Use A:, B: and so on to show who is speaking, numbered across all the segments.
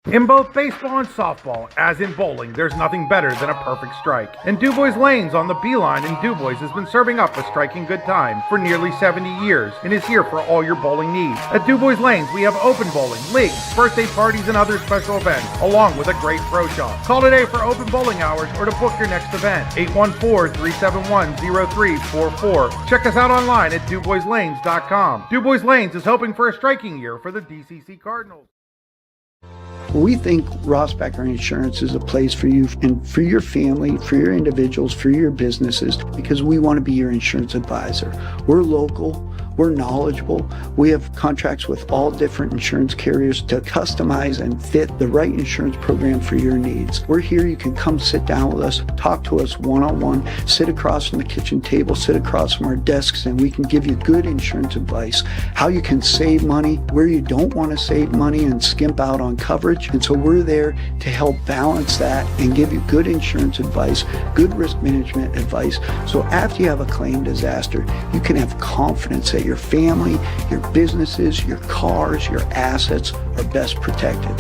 A: In both baseball and softball, as in bowling, there's nothing better than a perfect strike. And DuBois Lanes on the Beeline in DuBois has been serving up a striking good time for nearly 70 years and is here for all your bowling needs. At DuBois Lanes, we have open bowling, leagues, birthday parties, and other special events, along with a great pro shop. Call today for open bowling hours or to book your next event. 814-371-0344. Check us out online at DuBoisLanes.com. DuBois Lanes is hoping for a striking year for the DCC Cardinals.
B: We think Rossbacker Insurance is a place for you and for your family, for your individuals, for your businesses, because we want to be your insurance advisor. We're local. We're knowledgeable. We have contracts with all different insurance carriers to customize and fit the right insurance program for your needs. We're here. You can come sit down with us, talk to us one-on-one, sit across from the kitchen table, sit across from our desks, and we can give you good insurance advice, how you can save money, where you don't want to save money and skimp out on coverage. And so we're there to help balance that and give you good insurance advice, good risk management advice. So after you have a claim disaster, you can have confidence that your family, your businesses, your cars, your assets are best protected.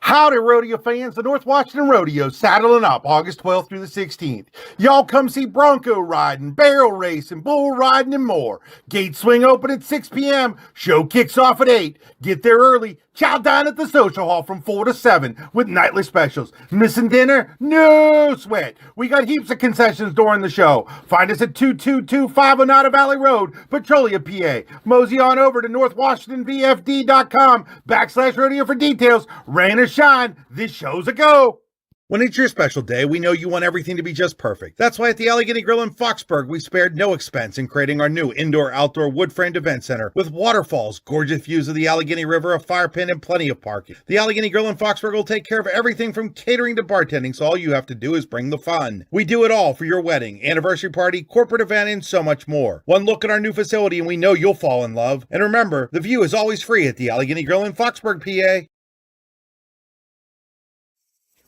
A: Howdy, rodeo fans. The North Washington Rodeo saddling up August 12th through the 16th. Y'all come see bronco riding, barrel racing, bull riding, and more. Gates swing open at 6 p.m. Show kicks off at 8. Get there early. Chow down at the social hall from 4 to 7 with nightly specials. Missing dinner? No sweat. We got heaps of concessions during the show. Find us at 22250 Oneida Valley Road, Petrolia, PA. Mosey on over to northwashingtonvfd.com/rodeo for details. Rain or shine, this show's a go. When it's your special day, we know you want everything to be just perfect. That's why at the Allegheny Grill in Foxburg, we spared no expense in creating our new indoor-outdoor wood-framed event center with waterfalls, gorgeous views of the Allegheny River, a fire pit, and plenty of parking. The Allegheny Grill in Foxburg will take care of everything from catering to bartending, so all you have to do is bring the fun. We do it all for your wedding, anniversary party, corporate event, and so much more. One look at our new facility and we know you'll fall in love. And remember, the view is always free at the Allegheny Grill in Foxburg, PA.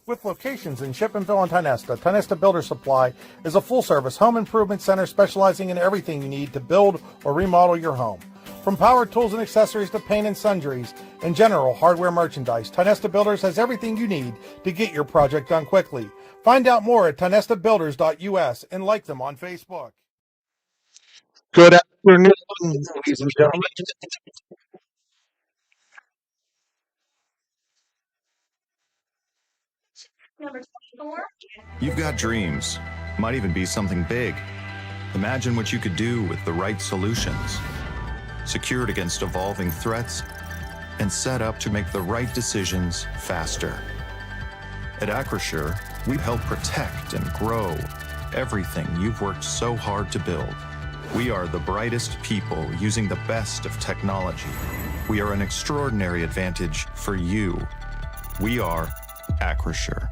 A: With locations in Shippenville and Tionesta, Tionesta Builder Supply is a full-service home improvement center specializing in everything you need to build or remodel your home. From power tools and accessories to paint and sundries and general hardware merchandise, Tionesta Builders has everything you need to get your project done quickly. Find out more at tionestabuilders.us and like them on Facebook.
C: Good afternoon, ladies and gentlemen.
D: Number 24.
E: You've got dreams, might even be something big. Imagine what you could do with the right solutions. Secured against evolving threats and set up to make the right decisions faster. At Acrisure, we help protect and grow everything you've worked so hard to build. We are the brightest people using the best of technology. We are an extraordinary advantage for you. We are Acrisure.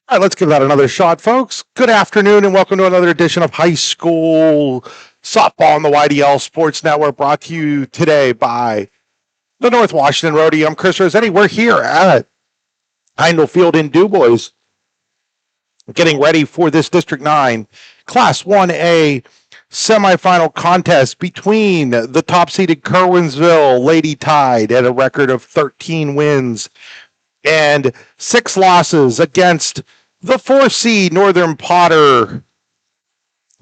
C: All right, let's give that another shot, folks. Good afternoon and welcome to another edition of High School Softball on the YDL Sports Network, brought to you today by the North Washington Rodeo. I'm Chris Rossetti. We're here at Heindel Field in DuBois, getting ready for this District 9 Class 1A semifinal contest between the top-seeded Curwensville Lady Tide at a record of 13 wins and 6 losses against the 4th seed Northern Potter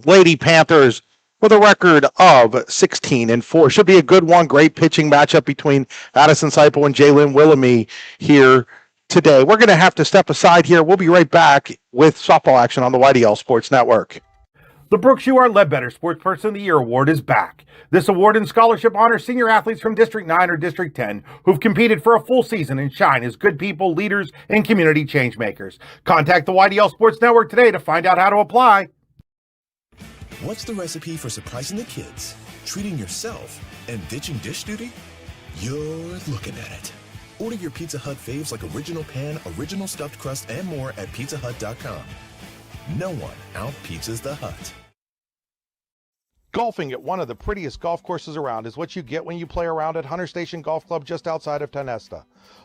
C: Lady Panthers with a record of 16-4. Should be a good one. Great pitching matchup between Addison Seiple and Jalen Willamy here today. We're going to have to step aside here. We'll be right back with softball action on the YDL Sports Network.
A: The Brooks U.R. Ledbetter Sportsperson of the Year Award is back. This award and scholarship honors senior athletes from District 9 or District 10 who've competed for a full season and shine as good people, leaders, and community change makers. Contact the YDL Sports Network today to find out how to apply.
F: What's the recipe for surprising the kids, treating yourself, and ditching dish duty? You're looking at it. Order your Pizza Hut faves like Original Pan, Original Stuffed Crust, and more at pizzahut.com. No one out-pizzas the Hut.
C: Golfing at one of the prettiest golf courses around is what you get when you play around at Hunter Station Golf Club just outside of Tonesta.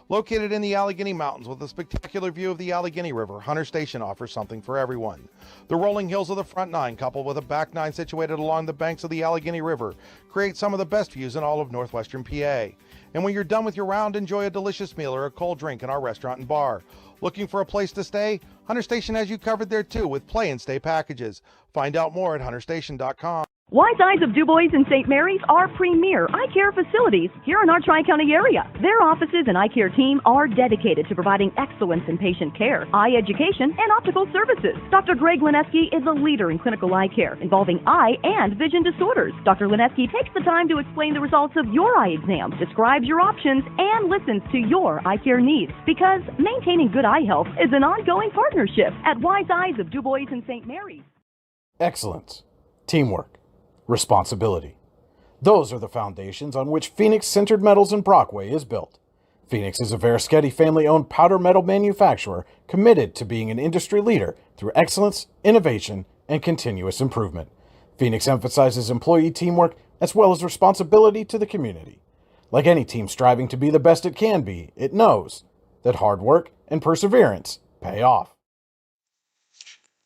C: Located in the Allegheny Mountains with a spectacular view of the Allegheny River, Hunter Station offers something for everyone. The rolling hills of the front nine, coupled with a back nine situated along the banks of the Allegheny River, create some of the best views in all of northwestern PA. And when you're done with your round, enjoy a delicious meal or a cold drink in our restaurant and bar. Looking for a place to stay? Hunter Station has you covered there too with play and stay packages. Find out more at hunterstation.com.
G: Wise Eyes of DuBois and St. Mary's are premier eye care facilities here in our Tri-County area. Their offices and eye care team are dedicated to providing excellence in patient care, eye education, and optical services. Dr. Greg Lineski is a leader in clinical eye care involving eye and vision disorders. Dr. Lineski takes the time to explain the results of your eye exam, describes your options, and listens to your eye care needs, because maintaining good eye health is an ongoing partnership at Wise Eyes of DuBois and St. Mary's.
H: Excellence, teamwork, responsibility. Those are the foundations on which Phoenix Sintered Metals in Brockway is built. Phoenix is a Verischetti family-owned powder metal manufacturer committed to being an industry leader through excellence, innovation, and continuous improvement. Phoenix emphasizes employee teamwork as well as responsibility to the community. Like any team striving to be the best it can be, it knows that hard work and perseverance pay off.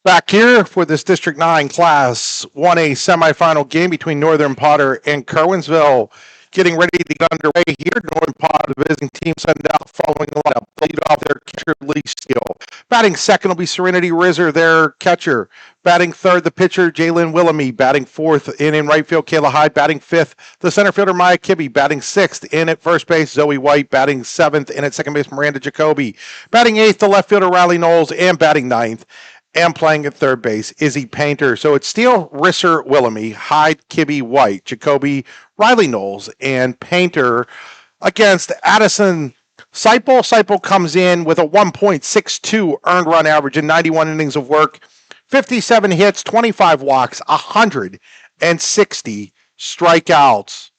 C: Back here for this District 9 Class 1A semifinal game between Northern Potter and Curwensville. Getting ready to get underway here. Northern Potter, the visiting team, send out following the lineup. Lead off their catcher, Lee Steele. Batting second will be Serenity Rizzer, their catcher. Batting third, the pitcher, Jalen Willoughby. Batting fourth, in right field, Kayla Hyde. Batting fifth, the center fielder, Maya Kibbe. Batting sixth, in at first base, Zoe White. Batting seventh, in at second base, Miranda Jacoby. Batting eighth, the left fielder, Riley Knowles. And batting ninth, and playing at third base, Izzy Painter. So it's Steele, Risser, Willoughby, Hyde, Kibbe, White, Jacoby, Riley Knowles, and Painter against Addison Seipel. Seipel comes in with a 1.62 earned run average in 91 innings of work, 57 hits, 25 walks, 160 strikeouts.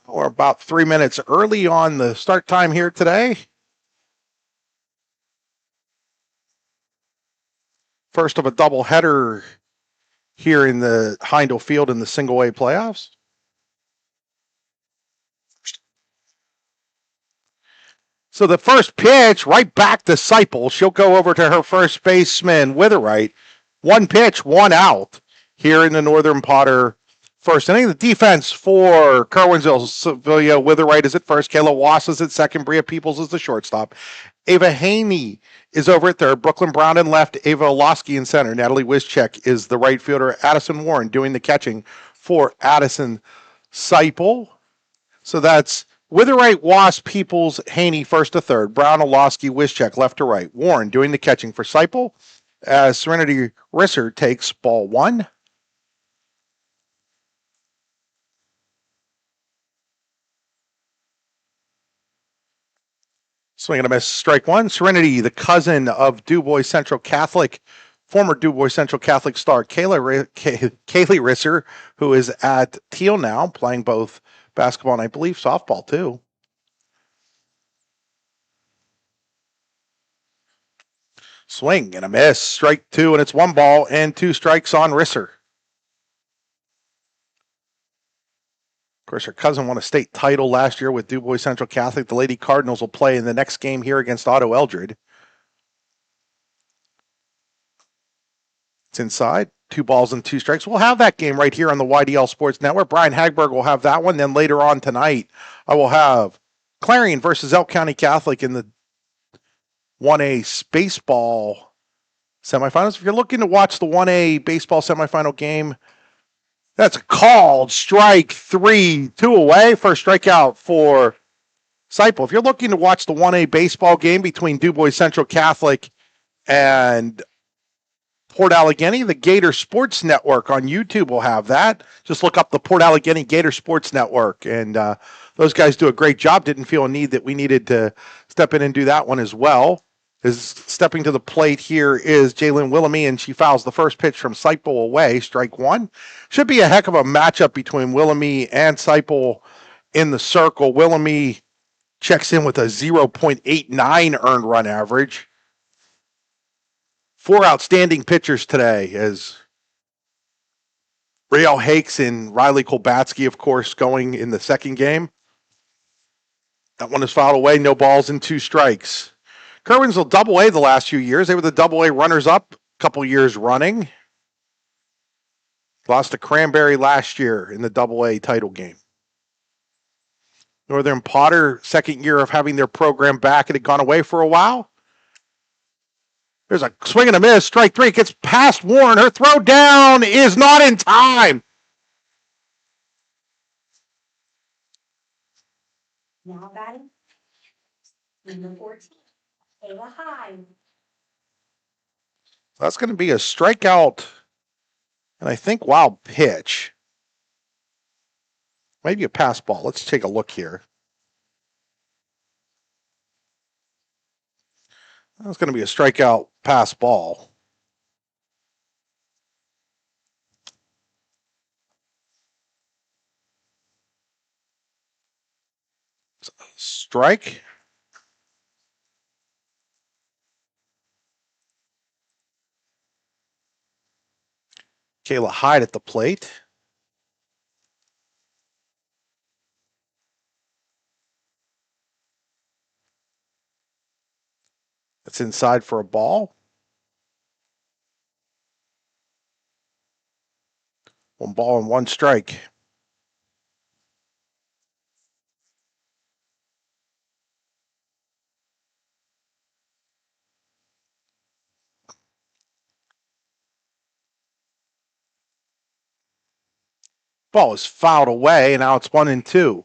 C: We're about 3 minutes early on the start time here today. First of a doubleheader here in the Heindel Field in the single A playoffs. So the first pitch, right back to Seipel. She'll go over to her first baseman, Witherite. One pitch, one out here in the Northern Potter first inning. The defense for Curwensville, Sevilla Witherite is at first. Kayla Wass is at second. Bria Peoples is the shortstop. Ava Haney is over at third. Brooklyn Brown in left. Ava Olofsky in center. Natalie Wischek is the right fielder. Addison Warren doing the catching for Addison Seipel. So that's Witherite, Wass, Peoples, Haney first to third. Brown, Olofsky, Wischek left to right. Warren doing the catching for Seipel as Serenity Risser takes ball one. Swing and a miss, strike one. Serenity, the cousin of DuBois Central Catholic, former DuBois Central Catholic star Kaylee Risser, who is at Teal now, playing both basketball and I believe softball too. Swing and a miss, strike two, and it's 1 ball and 2 strikes on Risser. Of course, her cousin won a state title last year with DuBois Central Catholic. The Lady Cardinals will play in the next game here against Otto Eldred. It's inside. 2 balls and 2 strikes. We'll have that game right here on the YDL Sports Network. Brian Hagberg will have that one. Then later on tonight, I will have Clarion versus Elk County Catholic in the 1A baseball semifinals. If you're looking to watch the 1A baseball semifinal game, that's a called strike 3, 2 away. First strikeout for Seipel. If you're looking to watch the 1A baseball game between DuBois Central Catholic and Port Allegany, the Gator Sports Network on YouTube will have that. Just look up the Port Allegany Gator Sports Network, and those guys do a great job. Didn't feel a need that we needed to step in and do that one as well. Stepping to the plate here is Jalen Willoughby, and she fouls the first pitch from Seipel away, strike one. Should be a heck of a matchup between Willoughby and Seipel in the circle. Willoughby checks in with a 0.89 earned run average. 4 outstanding pitchers today as Rael Hakes and Riley Kolbatsky, of course, going in the second game. That one is fouled away. No balls and 2 strikes. Curwensville Double-A the last few years. They were the Double-A runners-up a couple years running. Lost to Cranberry last year in the Double-A title game. Northern Potter, second year of having their program back. It had gone away for a while. There's a swing and a miss. Strike 3. Gets past Warren. Her throw down is not in time.
D: Now batting, number 14, Ayla Hyde.
C: That's going to be a strikeout. And I think wild pitch. Maybe a pass ball. Let's take a look here. That's going to be a strikeout pass ball. Strike. Kayla Hyde at the plate. It's inside for a ball. 1 ball and 1 strike. Ball is fouled away, and now it's 1-2.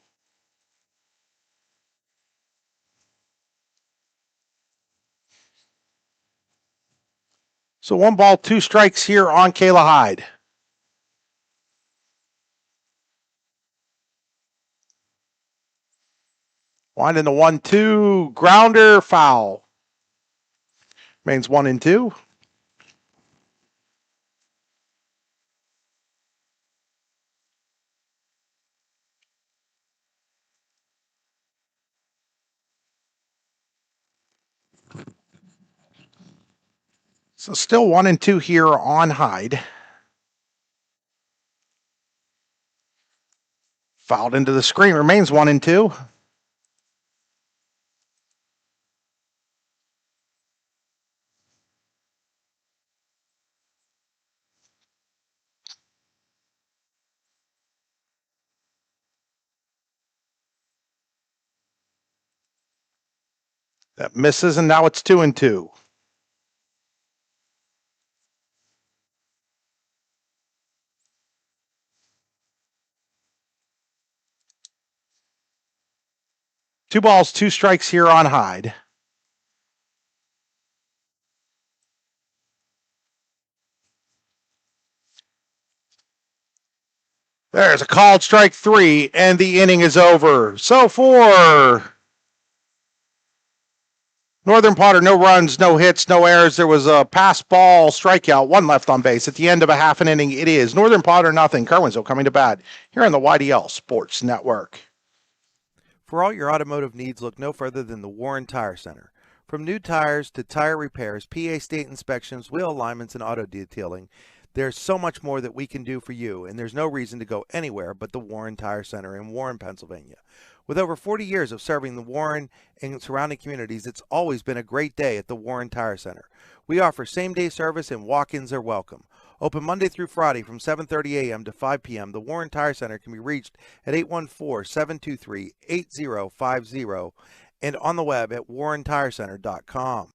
C: So 1 ball, 2 strikes here on Kayla Hyde. Wind into 1-2. Grounder, foul. Remains 1-2. So still 1-2 here on Hyde. Fouled into the screen. Remains 1-2. That misses, and now it's 2-2. Two balls, 2 strikes here on Hyde. There's a called strike 3, and the inning is over. So for Northern Potter, no runs, no hits, no errors. There was a pass ball strikeout, 1 left on base. At the end of a half an inning, it is Northern Potter nothing. Curwensville coming to bat here on the YDL Sports Network.
I: For all your automotive needs, look no further than the Warren Tire Center. From new tires to tire repairs, PA state inspections, wheel alignments, and auto detailing, there's so much more that we can do for you, and there's no reason to go anywhere but the Warren Tire Center in Warren, Pennsylvania. With over 40 years of serving the Warren and surrounding communities, it's always been a great day at the Warren Tire Center. We offer same-day service and walk-ins are welcome. Open Monday through Friday from 7:30 a.m. to 5 p.m., the Warren Tire Center can be reached at 814-723-8050 and on the web at warrentirecenter.com.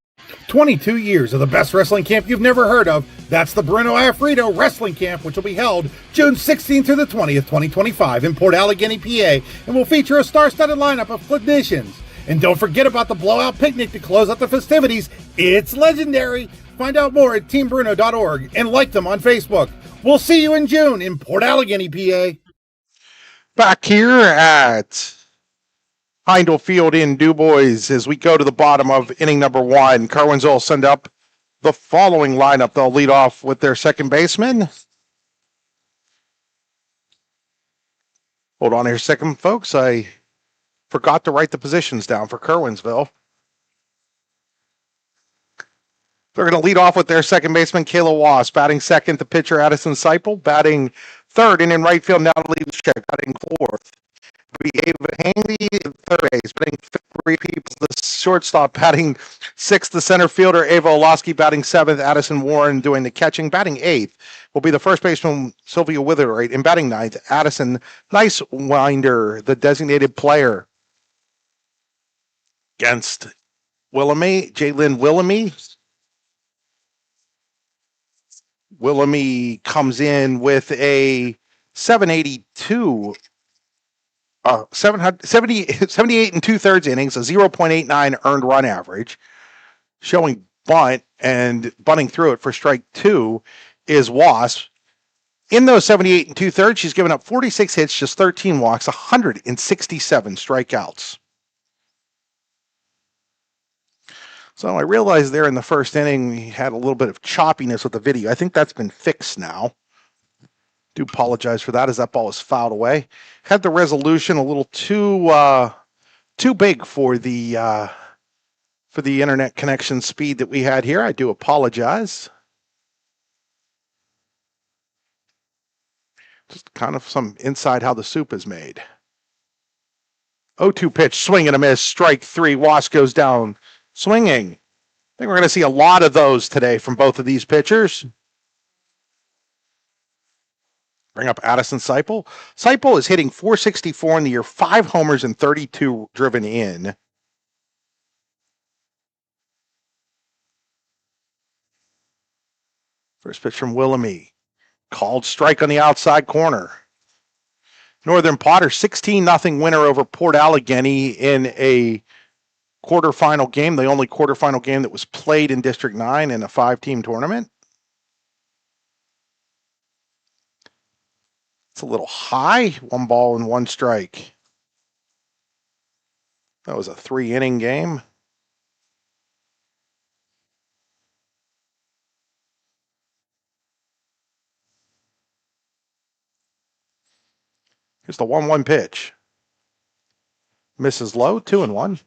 A: 22 years of the best wrestling camp you've never heard of. That's the Bruno Afrito Wrestling Camp, which will be held June 16th through the 20th, 2025 in Port Allegany, PA, and will feature a star-studded lineup of clinicians. And don't forget about the blowout picnic to close out the festivities. It's legendary. Find out more at teambruno.org and like them on Facebook. We'll see you in June in Port Allegany, PA.
C: Back here at Heindel Field in DuBois as we go to the bottom of inning number 1. Curwensville will send up the following lineup. They'll lead off with their second baseman. Hold on here a second, folks. I forgot to write the positions down for Curwensville. They're going to lead off with their second baseman, Kayla Wass. Batting second, the pitcher, Addison Seipel. Batting third, and in right field, Natalie Wischek. Batting fourth, be Ava Haney, third base. Batting fifth, Marie Peebles, the shortstop. Batting sixth, the center fielder, Ava Olowski. Batting seventh, Addison Warren doing the catching. Batting eighth will be the first baseman, Sylvia Witherite. And batting ninth, Addison Nicewinder, the designated player. Against Willamie, Jalen Willamie. Willamie comes in with a 782, 78 and 2/3 innings, a 0.89 earned run average, showing bunt and bunting through it for strike two is Wasp. In those 78 and 2/3, she's given up 46 hits, just 13 walks, 167 strikeouts. So I realized there in the first inning we had a little bit of choppiness with the video. I think that's been fixed now. Do apologize for that as that ball was fouled away. Had the resolution a little too big for the internet connection speed that we had here. I do apologize. Just kind of some inside how the soup is made. 0-2 pitch, swing and a miss, strike three. Wass goes down swinging. I think we're going to see a lot of those today from both of these pitchers. Bring up Addison Seipel. Seipel is hitting .464 in the year, 5 homers and 32 driven in. First pitch from Willamie. Called strike on the outside corner. Northern Potter, 16-0 winner over Port Allegheny in a quarterfinal game, the only quarterfinal game that was played in District 9 in a 5-team tournament. It's a little high. 1 ball and 1 strike. That was a 3-inning game. Here's the 1-1 pitch. Misses low, 2-1.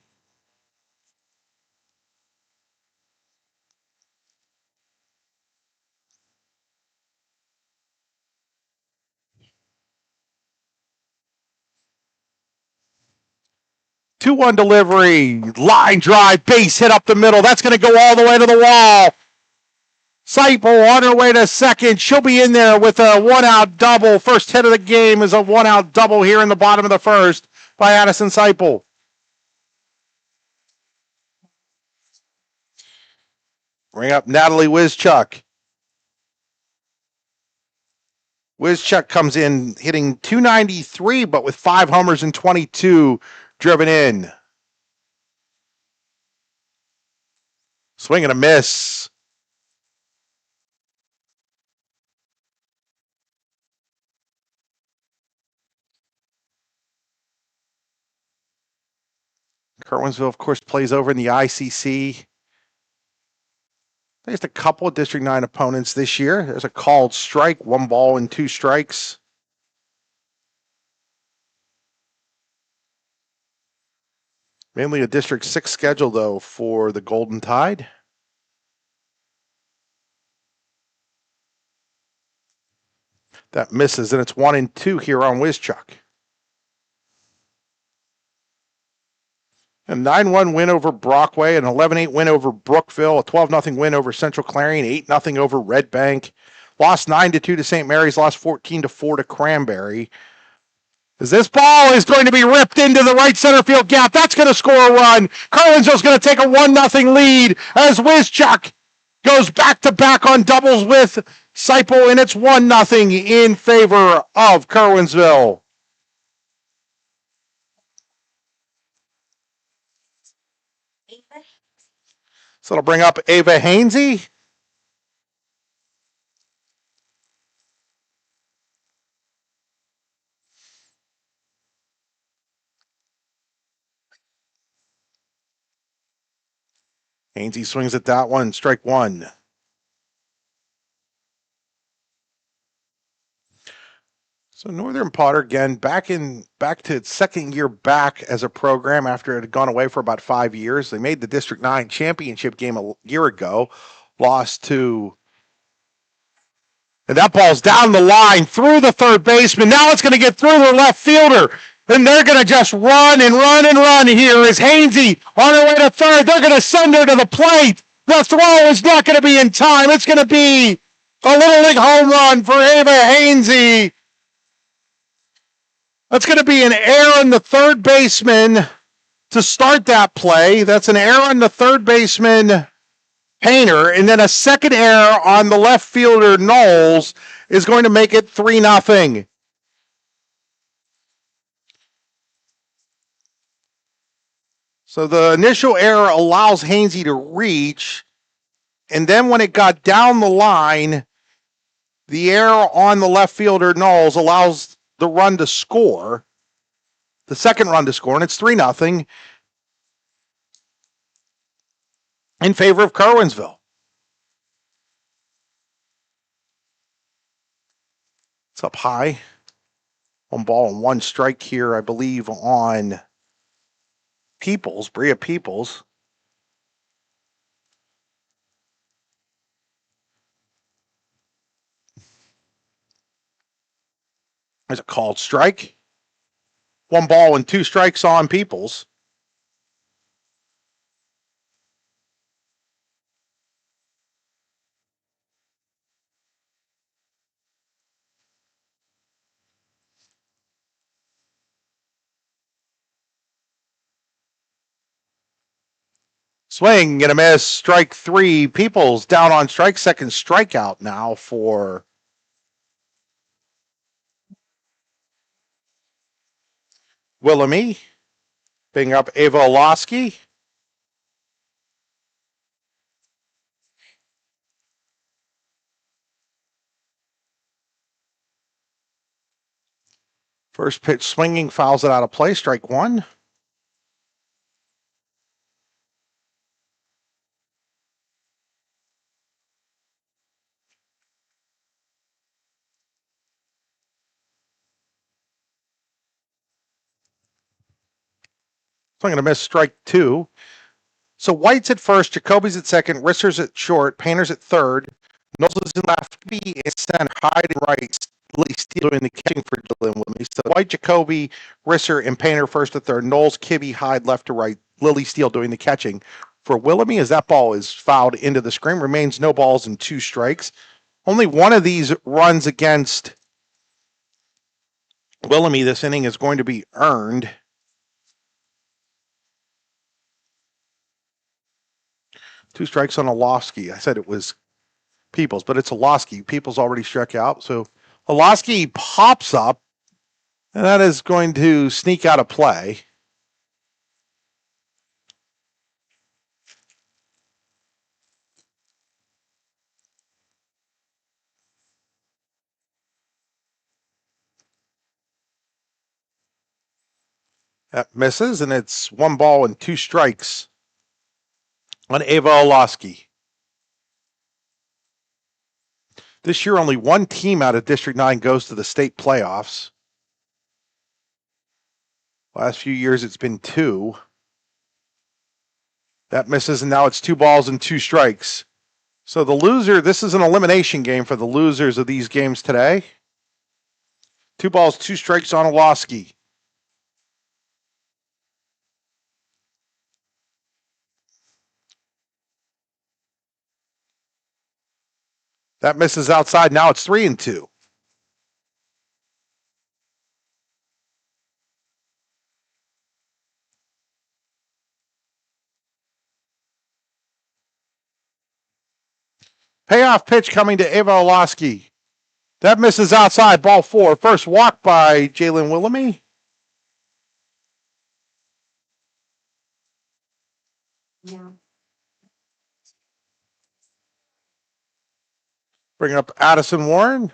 C: Two-one delivery, line drive, base hit up the middle. That's going to go all the way to the wall. Seipel on her way to second. She'll be in there with a 1-out double. First hit of the game is a 1-out double here in the bottom of the first by Addison Seipel. Bring up Natalie Wischek. Wischek comes in hitting .293, but with 5 homers and 22 driven in. Swing and a miss. Curwensville, of course, plays over in the ICC. There's a couple of District 9 opponents this year. There's a called strike, 1 ball and 2 strikes. Mainly a District 6 schedule, though, for the Golden Tide. That misses, and it's 1-2 here on Wischek. A 9-1 win over Brockway, an 11-8 win over Brookville, a 12-0 win over Central Clarion, 8-0 over Red Bank. Lost 9-2 to St. Mary's, lost 14-4 to Cranberry. As this ball is going to be ripped into the right center field gap, that's going to score a run. Curwensville's going to take a 1-0 lead as Wischek goes back-to-back on doubles with Seipel, and it's 1-0 in favor of Curwensville. So it'll bring up Ava Hainsey. Hainsey swings at that one, strike 1. So Northern Potter, again, back to its second year back as a program after it had gone away for about 5 years. They made the District 9 championship game a year ago. lost to. And that ball's down the line through the third baseman. Now it's going to get through the left fielder. And they're going to just run and run and run here as Hainsey on her way to third. They're going to send her to the plate. The throw is not going to be in time. It's going to be a Little League home run for Ava Hainsey. That's going to be an error on the third baseman to start that play. That's an error on the third baseman, Painter, and then a second error on the left fielder, Knowles, is going to make it 3-0. So the initial error allows Hainsey to reach, and then when it got down the line, the error on the left fielder, Knowles, allows the run to score, the second run to score, and it's 3-0 in favor of Curwensville. It's up high. 1 ball and 1 strike here, I believe, on Peoples, Bria Peoples. There's a called strike. 1 ball and 2 strikes on Peoples. Swing and a miss. Strike 3. Peoples down on strike. Second strikeout now for Wilhelmy. Bring up Ava Olosky. First pitch swinging, fouls it out of play. Strike 1. Swing and a miss. Strike 2. So White's at first, Jacoby's at second, Risser's at short, Painter's at third, Knowles is in left, B is center, Hyde and right, Lily Steele doing the catching for Dylan Wilhelmy. So White, Jacoby, Risser, and Painter first to third, Knowles, Kibbe, Hyde left to right, Lily Steele doing the catching for Wilhelmy as that ball is fouled into the screen. Remains no balls and 2 strikes. Only one of these runs against Wilhelmy this inning is going to be earned. Two strikes on Olosky. I said it was Peoples, but it's Olosky. Peoples already struck out. So Olosky pops up, and that is going to sneak out of play. That misses, and it's 1 ball and 2 strikes on Ava Olosky. This year, only 1 team out of District 9 goes to the state playoffs. Last few years, it's been 2. That misses, and now it's 2 balls and 2 strikes. So the loser, this is an elimination game for the losers of these games today. 2 balls, 2 strikes on Olosky. That misses outside. Now it's 3-2. Payoff pitch coming to Ava Olosky. That misses outside. Ball 4. First walk by Jalen Wilhelmy.
D: Yeah.
C: Bring up Addison Warren.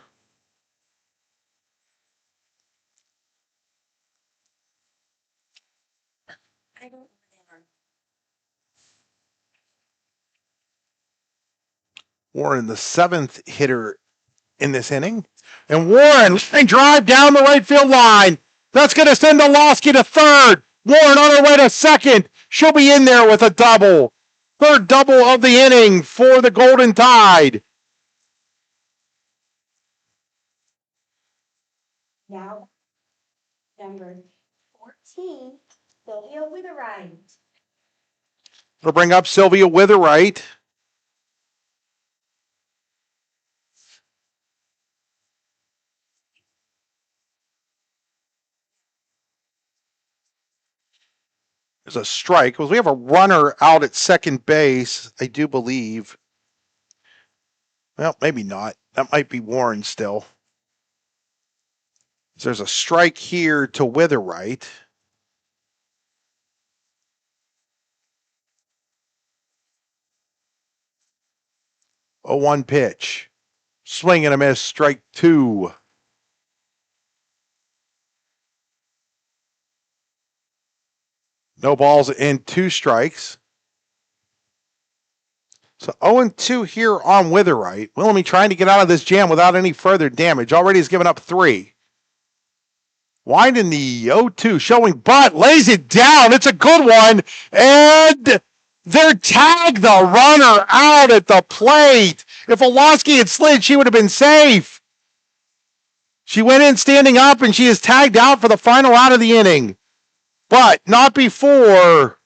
D: I don't know.
C: Warren, the 7th hitter in this inning. And Warren, line drive down the right field line. That's going to send Olosky to third. Warren on her way to second. She'll be in there with a double. Third double of the inning for the Golden Tide.
D: Now, number 14, Sylvia Witherite.
C: We'll bring up Sylvia Witherite. There's a strike. Because we have a runner out at second base, I do believe. Well, maybe not. That might be Warren still. There's a strike here to Witherite. A 1 pitch. Swing and a miss, strike 2. No balls and 2 strikes. So 0-2 here on Witherite. Willoughby trying to get out of this jam without any further damage. Already has given up 3. Winding the 0-2, showing butt, lays it down. It's a good one. And they're tagged the runner out at the plate. If Olowski had slid, she would have been safe. She went in standing up, and she is tagged out for the final out of the inning. But not before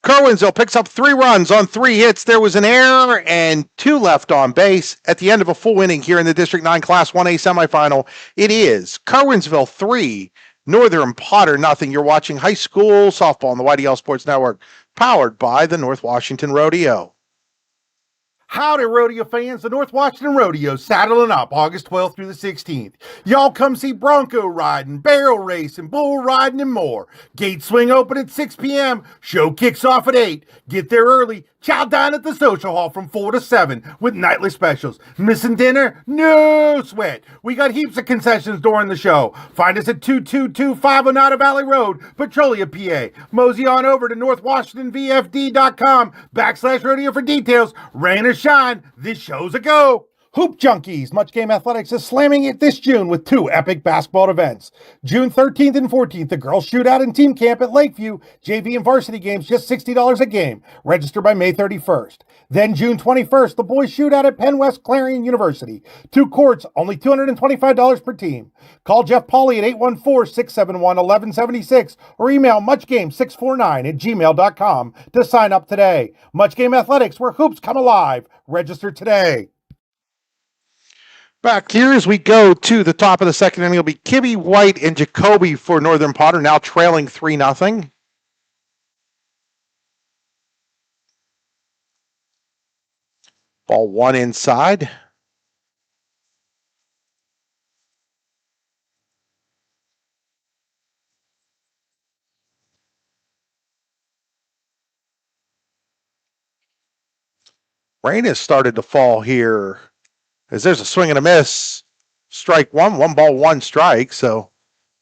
C: Curwensville picks up 3 runs on 3 hits. There was an error and 2 left on base at the end of a full inning here in the District 9 Class 1A semifinal. It is Curwensville 3, Northern Potter nothing. You're watching high school softball on the YDL Sports Network, powered by the North Washington Rodeo.
A: Howdy, rodeo fans. The North Washington Rodeo saddling up August 12th through the 16th. Y'all come see bronco riding, barrel racing, bull riding, and more. Gates swing open at 6 p.m. Show kicks off at 8. Get there early. Chow down at the social hall from 4 to 7 with nightly specials. Missing dinner? No sweat. We got heaps of concessions during the show. Find us at 2225 Oneida Valley Road, Petrolia, PA. Mosey on over to northwashingtonvfd.com/rodeo for details. Rain or shine, this show's a go. Hoop Junkies, Much Game Athletics is slamming it this June with 2 epic basketball events. June 13th and 14th, the girls shootout and team camp at Lakeview. JV and varsity games, just $60 a game. Register by May 31st. Then June 21st, the boys shootout at Penn West Clarion University. 2 courts, only $225 per team. Call Jeff Pauly at 814-671-1176 or email muchgame649@gmail.com to sign up today. Much Game Athletics, where hoops come alive. Register today.
C: Back here as we go to the top of the second inning, it'll be Kibby White and Jacoby for Northern Potter, now trailing 3-0. Ball 1 inside. Rain has started to fall here as there's a swing and a miss. Strike 1, 1 ball, 1 strike. So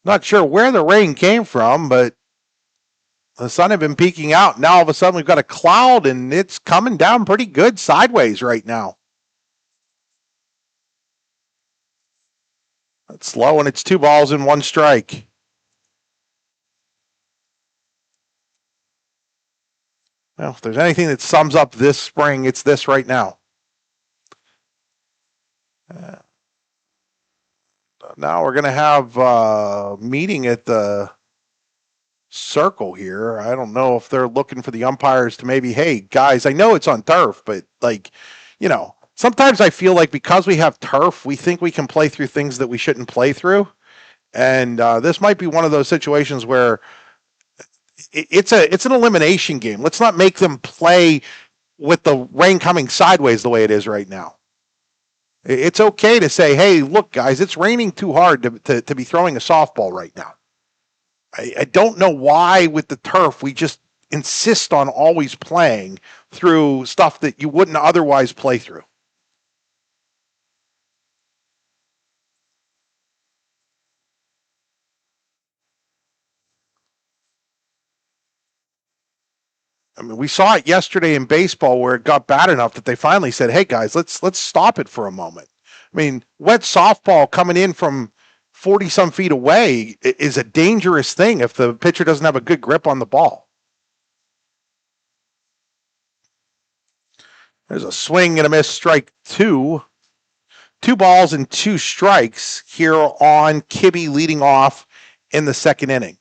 C: not sure where the rain came from, but the sun had been peeking out. Now all of a sudden we've got a cloud and it's coming down pretty good sideways right now. It's low and it's 2 balls and 1 strike. Well, if there's anything that sums up this spring, it's this right now. Now we're going to have a meeting at the circle here. I don't know if they're looking for the umpires to maybe, hey, guys, I know it's on turf, but sometimes I feel like because we have turf, we think we can play through things that we shouldn't play through. And this might be one of those situations where it's an elimination game. Let's not make them play with the rain coming sideways the way it is right now. It's okay to say, hey, look, guys, it's raining too hard to be throwing a softball right now. I don't know why with the turf we just insist on always playing through stuff that you wouldn't otherwise play through. I mean, we saw it yesterday in baseball where it got bad enough that they finally said, hey, guys, let's stop it for a moment. I mean, wet softball coming in from 40-some feet away is a dangerous thing if the pitcher doesn't have a good grip on the ball. There's a swing and a miss, strike two. 2 balls and 2 strikes here on Kibbe leading off in the second inning.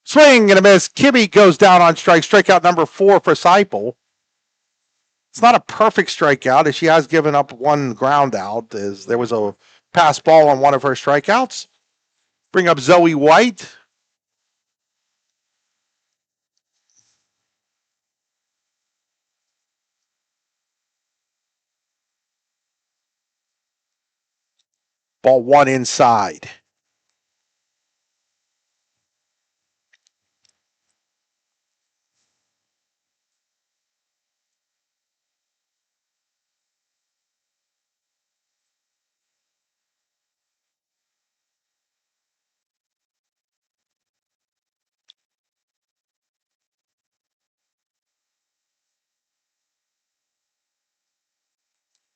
C: Swing and a miss. Kibbe goes down on strike. Strikeout number 4 for Seipel. It's not a perfect strikeout, as she has given up one ground out, as there was a pass ball on one of her strikeouts. Bring up Zoe White. Ball 1 inside.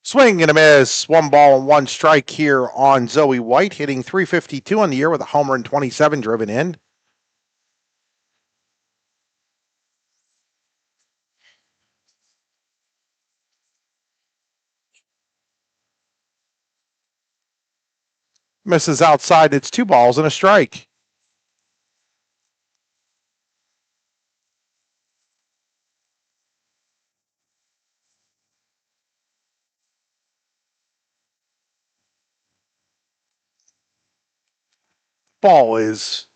C: Swing and a miss. 1 ball and 1 strike here on Zoe White, hitting .352 on the year with a homer and 27 driven in. Misses outside. It's 2 balls and a strike. Ball is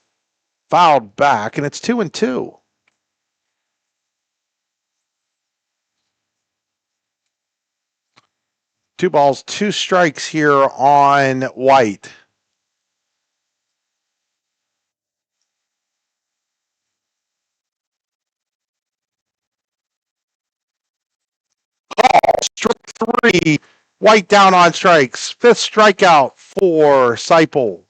C: fouled back, and it's 2-2. Two balls, 2 strikes here on White. Strike 3. White down on strikes. 5th strikeout for Seipel.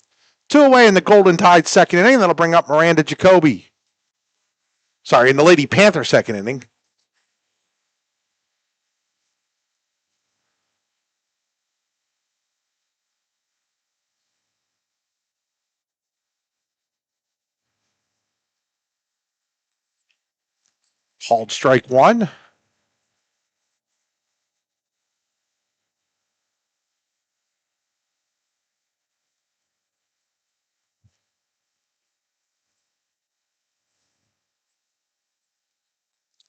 C: 2 away in the Golden Tide second inning. That'll bring up Miranda Jacoby. Sorry, in the Lady Panther second inning. Hauled strike 1.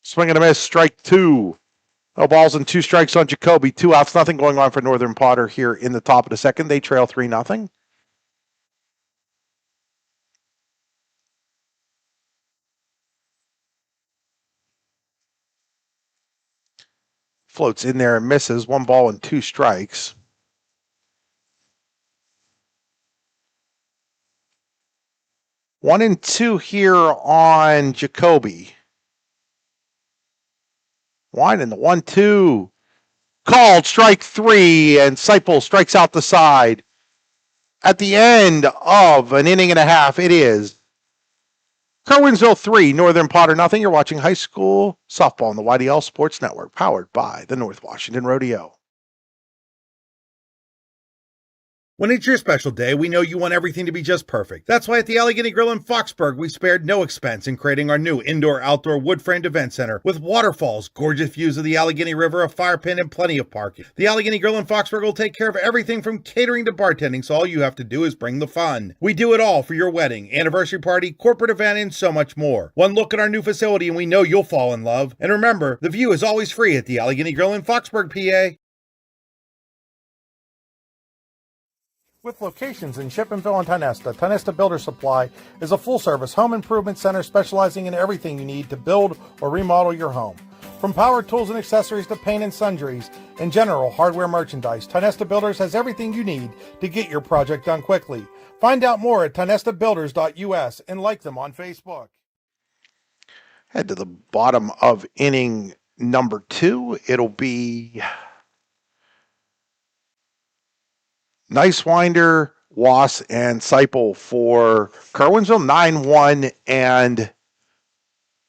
C: Swing and a miss, strike 2. No balls and 2 strikes on Jacoby. 2 outs, nothing going on for Northern Potter here in the top of the second. They trail 3-0. Floats in there and misses. 1 ball and 2 strikes. 1-2 here on Jacoby. 1 and the 1-2. Called strike 3, and Seipel strikes out the side. At the end of an inning and a half, it is Curwensville 3, Northern Potter nothing. You're watching high school softball on the YDL Sports Network, powered by the North Washington Rodeo.
A: When it's your special day, we know you want everything to be just perfect. That's why at the Allegheny Grill in Foxburg, we spared no expense in creating our new indoor-outdoor wood-framed event center with waterfalls, gorgeous views of the Allegheny River, a fire pit, and plenty of parking. The Allegheny Grill in Foxburg will take care of everything from catering to bartending, so all you have to do is bring the fun. We do it all for your wedding, anniversary party, corporate event, and so much more. One look at our new facility and we know you'll fall in love. And remember, the view is always free at the Allegheny Grill in Foxburg, PA.
H: With locations in Shippenville and Tionesta, Tionesta Builder Supply is a full-service home improvement center specializing in everything you need to build or remodel your home. From power tools and accessories to paint and sundries and general hardware merchandise, Tionesta Builders has everything you need to get your project done quickly. Find out more at tionestabuilders.us and like them on Facebook.
C: Head to the bottom of inning number 2. It'll be Nicewinder, Wass, and Seipel for Curwensville. 9-1 and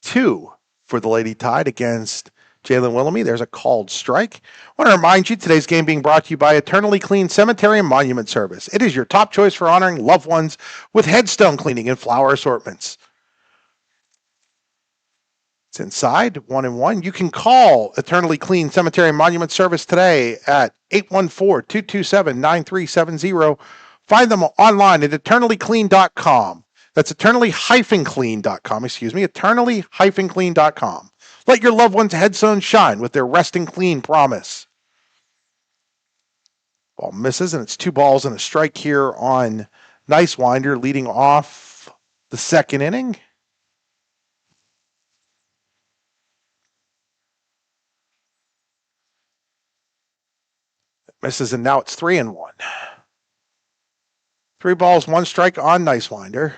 C: 2 for the Lady Tide against Jalen Willamy, there's a called strike. I want to remind you, today's game being brought to you by Eternally Clean Cemetery and Monument Service. It is your top choice for honoring loved ones with headstone cleaning and flower assortments. It's inside, 1-1. You can call Eternally Clean Cemetery and Monument Service today at 814-227-9370. Find them online at eternallyclean.com. That's eternally-clean.com, eternally-clean.com. Let your loved one's headstones shine with their resting clean promise. Ball misses, and it's 2 balls and a strike here on Nicewinder, leading off the second inning. Misses, and now it's 3-1. 3 balls, 1 strike on Nicewinder.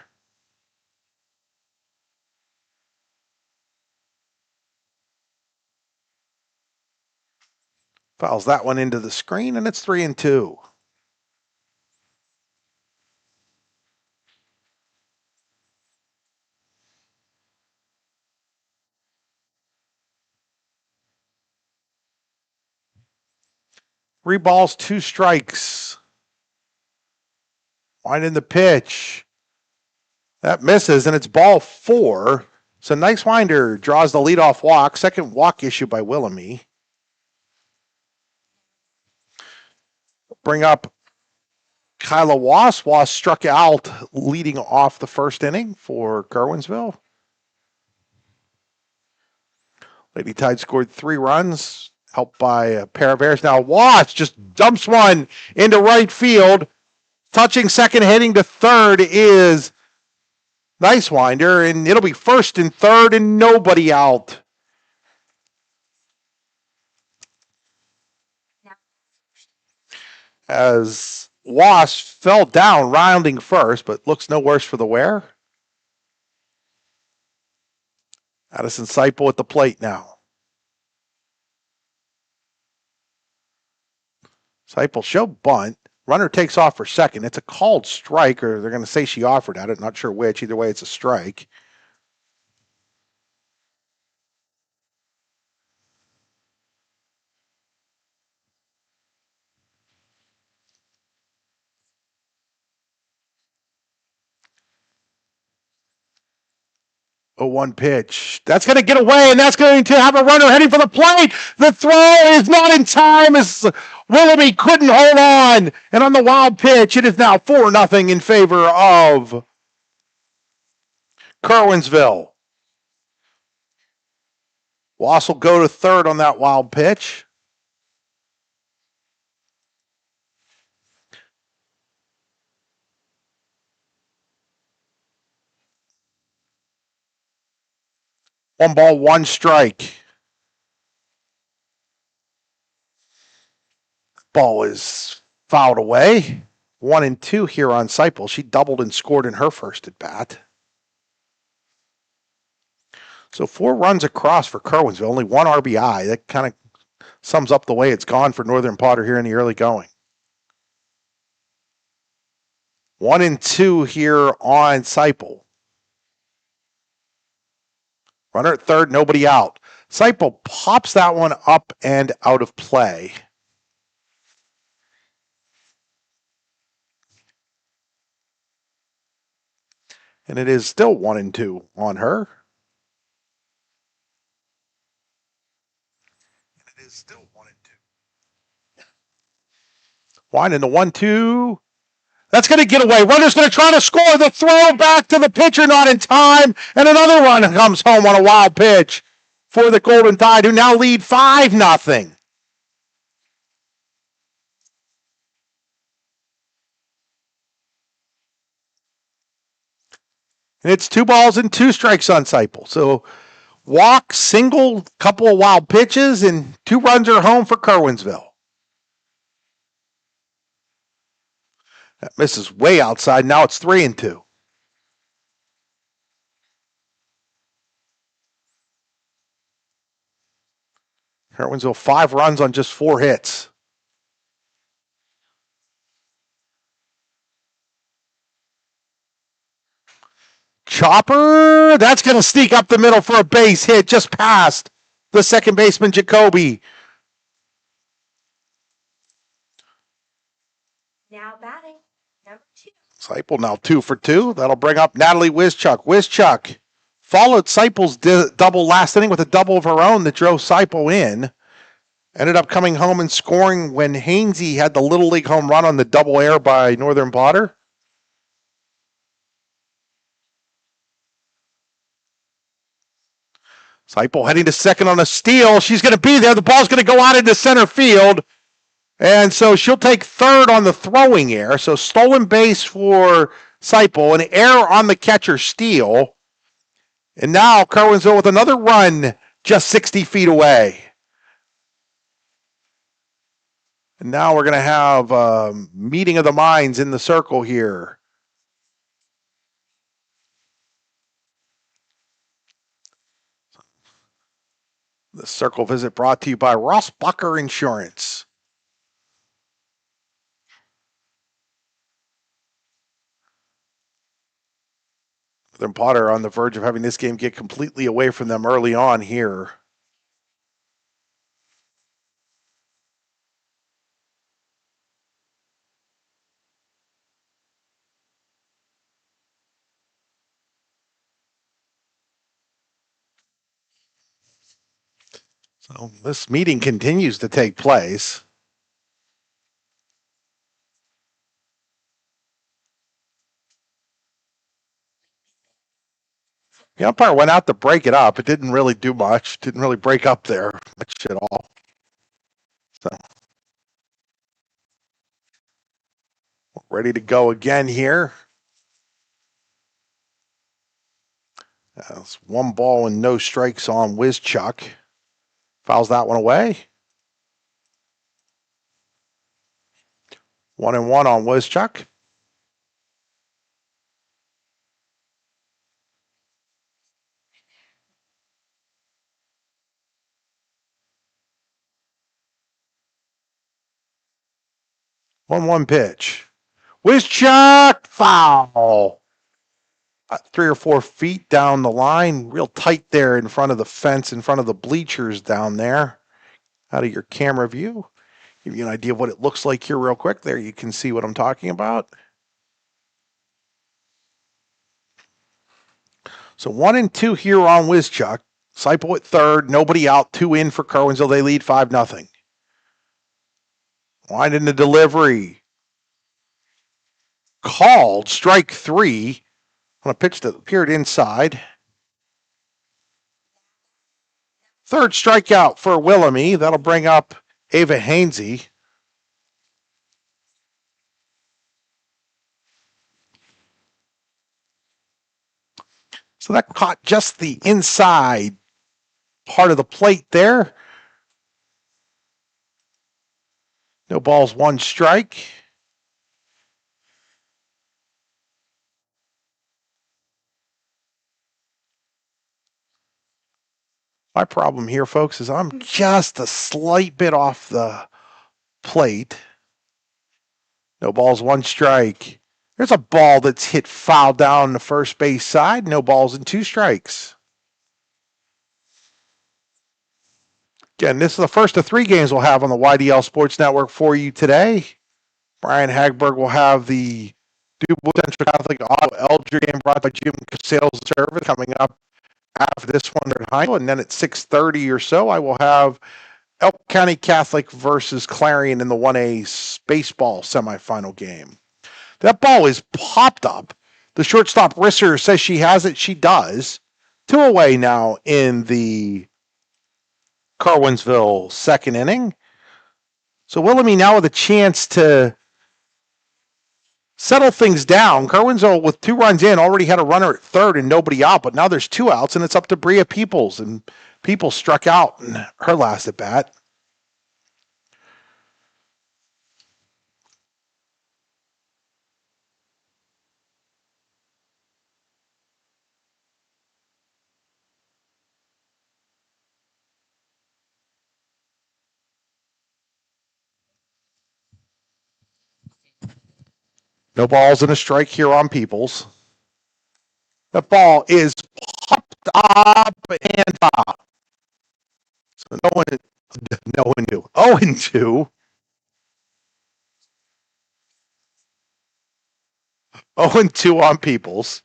C: Fouls that one into the screen, and it's 3-2. Three balls, 2 strikes. Winding the pitch. That misses, and it's ball 4. So Nicewinder draws the leadoff walk. Second walk issue by Willamy. Bring up Kyla Wass. Wass struck out leading off the first inning for Curwensville. Lady Tide scored 3 runs, helped by a pair of errors. Now Wass just dumps one into right field. Touching second, heading to third is Nicewinder, and it'll be first and third and nobody out. As Wass fell down rounding first, but looks no worse for the wear. Addison Seipel at the plate now. Seipel show bunt. Runner takes off for second. It's a called strike, or they're going to say she offered at it. Not sure which. Either way, it's a strike. A 1 pitch. That's going to get away, and that's going to have a runner heading for the plate. The throw is not in time as Willamy couldn't hold on. And on the wild pitch, it is now 4-0 in favor of Curwensville. Wass will go to third on that wild pitch. One ball, 1 strike. Ball is fouled away. 1-2 here on Seipel. She doubled and scored in her first at bat. So 4 runs across for Curwensville, only 1 RBI. That kind of sums up the way it's gone for Northern Potter here in the early going. 1-2 here on Seipel. Runner at third, nobody out. Seipel pops that one up and out of play. And it is still 1-2 on her. It is still 1-2. Winding the 1-2. That's going to get away. Runner's going to try to score. The throw back to the pitcher, not in time. And another run comes home on a wild pitch for the Golden Tide, who now lead 5-0. And it's 2 balls and 2 strikes on Seipel. So walk, single, couple of wild pitches, and 2 runs are home for Curwensville. That misses way outside. Now it's 3-2. Curwensville 5 runs on just 4 hits. Chopper, that's going to sneak up the middle for a base hit just past the second baseman, Jacoby.
D: Now batting, number 2.
C: Seipel now 2 for 2. That'll bring up Natalie Wischuk. Wischuk followed Seipel's double last inning with a double of her own that drove Seipel in. Ended up coming home and scoring when Hainsey had the Little League home run on the double air by Northern Potter. Seipel heading to second on a steal. She's going to be there. The ball's going to go out into center field. And so she'll take third on the throwing error. So stolen base for Seipel, an error on the catcher steal. And now Curwensville with another run just 60 feet away. And now we're going to have a meeting of the minds in the circle here. The circle visit brought to you by Rossbacher Insurance. Northern Potter on the verge of having this game get completely away from them early on here. So this meeting continues to take place. The umpire went out to break it up. It didn't really do much. Didn't really break up there much at all. So we're ready to go again here. That's 1 ball and no strikes on Wischuk. Fouls that one away. 1-1 on Wischuk. One pitch. Wischuk, foul. 3 or 4 feet down the line. Real tight there in front of the fence, in front of the bleachers down there. Out of your camera view. Give you an idea of what it looks like here real quick. There you can see what I'm talking about. So 1-2 here on Wischuk. Seipel at third. Nobody out. 2 in for Curwensville. They lead 5-0. Line in the delivery. Called. Strike 3 on a pitch that appeared inside. Third strikeout for Wilhelmy. That'll bring up Ava Hainsey. So that caught just the inside part of the plate there. No balls, 1 strike. My problem here, folks, is I'm just a slight bit off the plate. No balls, 1 strike. There's a ball that's hit foul down the first base side. No balls and 2 strikes. Again, this is the first of 3 games we'll have on the YDL Sports Network for you today. Brian Hagberg will have the Dubois Central Catholic Auto Elder game brought by Jim Sales Service coming up after this one at Heindel. And then at 6:30 or so, I will have Elk County Catholic versus Clarion in the 1A baseball semifinal game. That ball is popped up. The shortstop Risser says she has it. She does. 2 away now in the Curwensville second inning. So Wilhelmy now with a chance to settle things down. Curwensville with 2 runs in already had a runner at third and nobody out, but now there's 2 outs and it's up to Bria Peoples, and Peoples struck out in her last at bat. No balls and a strike here on Peoples. The ball is popped up and 0-2. 0-2. 0-2 on Peoples.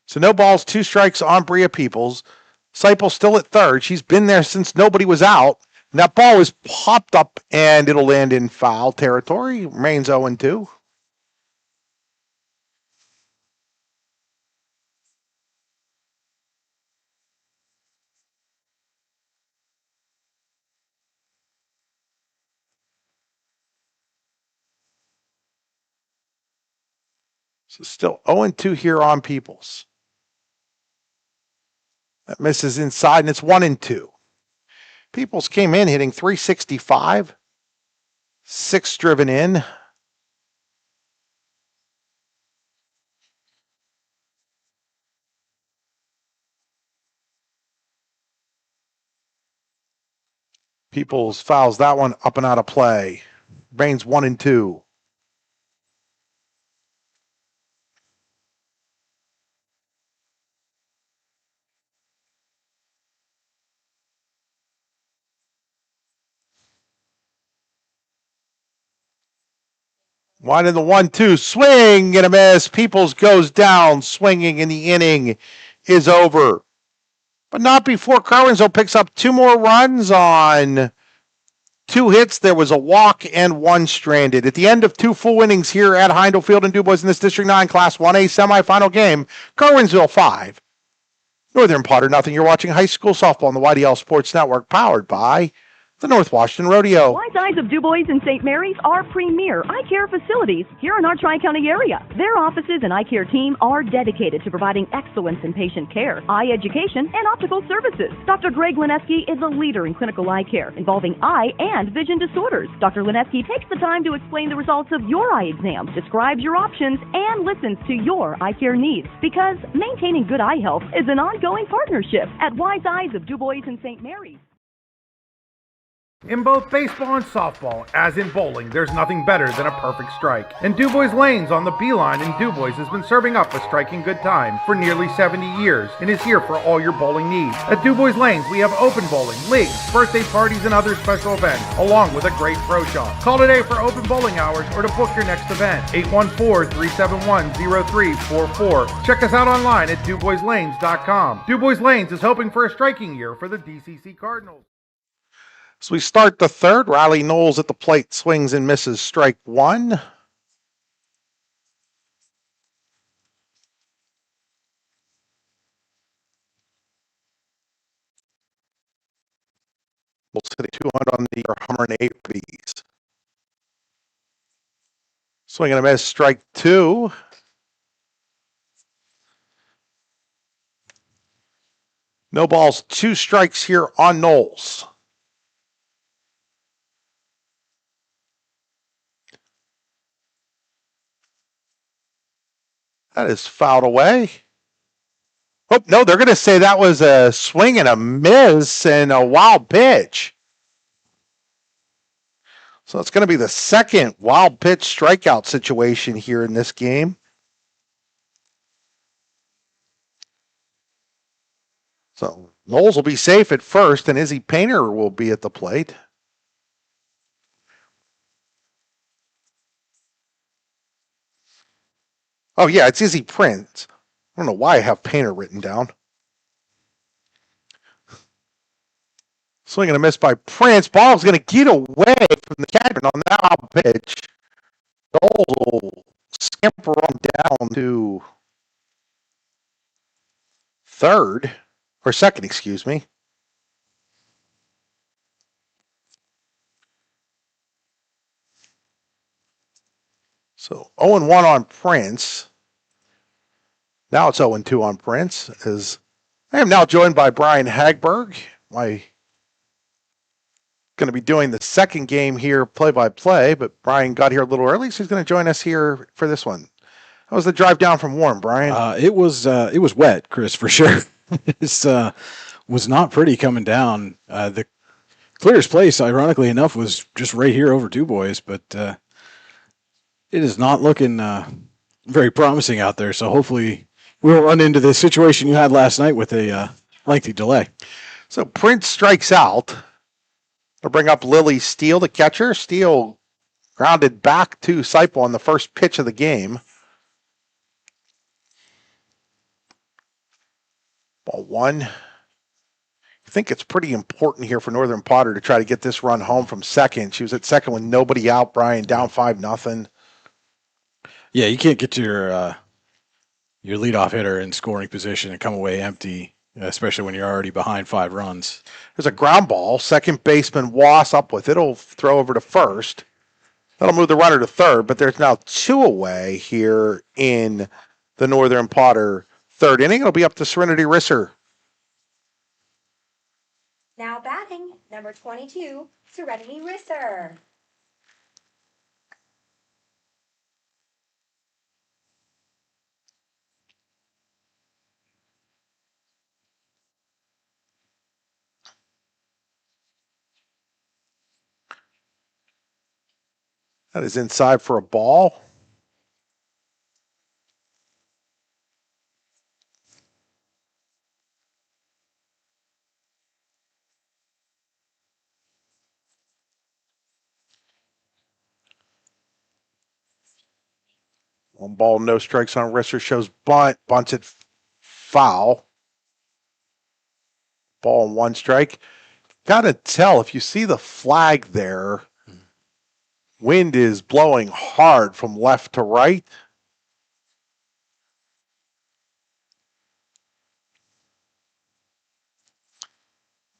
C: So no balls, 2 strikes on Bria Peoples. Seipel still at third. She's been there since nobody was out. And that ball is popped up and it'll land in foul territory. Remains 0-2. So still 0-2 here on Peoples. That misses inside, and it's 1-2. Peoples came in hitting .365, 6 driven in. Peoples fouls that one up and out of play. Remains 1-2. One in the 1-2. Swing and a miss. Peoples goes down swinging, and the inning is over. But not before Curwensville picks up 2 more runs on 2 hits. There was a walk and 1 stranded. At the end of 2 full innings here at Heindel Field in DuBois in this District 9 Class 1A semifinal game, Curwensville 5, Northern Potter nothing. You're watching high school softball on the YDL Sports Network, powered by the North Washington Rodeo.
G: Wise Eyes of DuBois and St. Mary's are premier eye care facilities here in our Tri-County area. Their offices and eye care team are dedicated to providing excellence in patient care, eye education, and optical services. Dr. Greg Lineski is a leader in clinical eye care involving eye and vision disorders. Dr. Lineski takes the time to explain the results of your eye exam, describes your options, and listens to your eye care needs, because maintaining good eye health is an ongoing partnership at Wise Eyes of DuBois and St. Mary's.
A: In both baseball and softball, as in bowling, there's nothing better than a perfect strike. And DuBois Lanes on the Beeline in DuBois has been serving up a striking good time for nearly 70 years and is here for all your bowling needs. At DuBois Lanes, we have open bowling, leagues, birthday parties, and other special events, along with a great pro shop. Call today for open bowling hours or to book your next event. 814-371-0344. Check us out online at DuBoisLanes.com. DuBois Lanes is hoping for a striking year for the DCC Cardinals.
C: So we start the third. Riley Knowles at the plate, swings and misses, strike 1. We'll hit 200 on the Hummer and APs. Swing and a miss, strike 2. No balls, 2 strikes here on Knowles. That is fouled away. Oh, no, they're going to say that was a swing and a miss and a wild pitch. So it's going to be the second wild pitch strikeout situation here in this game. So Knowles will be safe at first, and Izzy Painter will be at the plate. Oh, yeah, it's Izzy Prince. I don't know why I have Painter written down. Swing and a miss by Prince. Ball's going to get away from the catcher on that wild pitch. Knowles will scamper on down to second, excuse me. So 0-1 on Prince. Now it's 0-2 on Prince. As I am now joined by Brian Hagberg. Going to be doing the second game here, play-by-play, but Brian got here a little early, so he's going to join us here for this one. How was the drive down from Warren, Brian?
J: It was wet, Chris, for sure. It was not pretty coming down. The clearest place, ironically enough, was just right here over DuBois, but it is not looking very promising out there. So hopefully we'll run into the situation you had last night with a lengthy delay.
C: So Prince strikes out. They'll bring up Lily Steele, the catcher. Steele grounded back to Seipel on the first pitch of the game. Ball one. I think it's pretty important here for Northern Potter to try to get this run home from second. She was at second with nobody out, Brian, down 5-0.
J: Yeah, you can't get your leadoff hitter in scoring position and come away empty, especially when you're already behind 5 runs.
C: There's a ground ball. Second baseman Wass up with it. It'll throw over to first. That'll move the runner to third, but there's now 2 away here in the Northern Potter third inning. It'll be up to Serenity Risser.
D: Now batting, number 22, Serenity Risser.
C: That is inside for a ball. One ball, no strikes on Risser. Shows bunt. Bunts it foul. Ball and 1 strike. Got to tell, if you see the flag there, wind is blowing hard from left to right.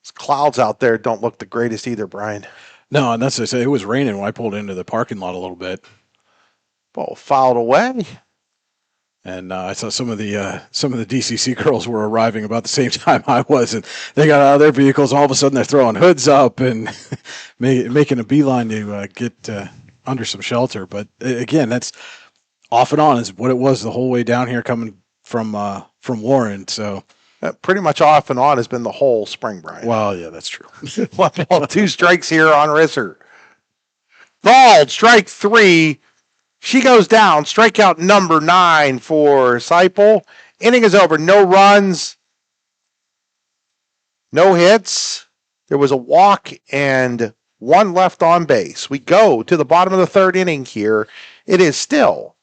C: These clouds out there don't look the greatest either, Brian.
J: No, and that's what I say. It was raining when I pulled into the parking lot a little bit.
C: Ball fouled away.
J: And I saw some of the DCC girls were arriving about the same time I was, and they got out of their vehicles. All of a sudden, they're throwing hoods up and making a beeline to get under some shelter. But again, that's off and on is what it was the whole way down here coming from Warren. So
C: pretty much off and on has been the whole spring, Brian.
J: Well, yeah, that's true.
C: 1 ball, 2 strikes here on Risser. Balled, strike 3. She goes down. Strikeout number 9 for Seipel. Inning is over. No runs, no hits. There was a walk and 1 left on base. We go to the bottom of the 3rd inning here. It is still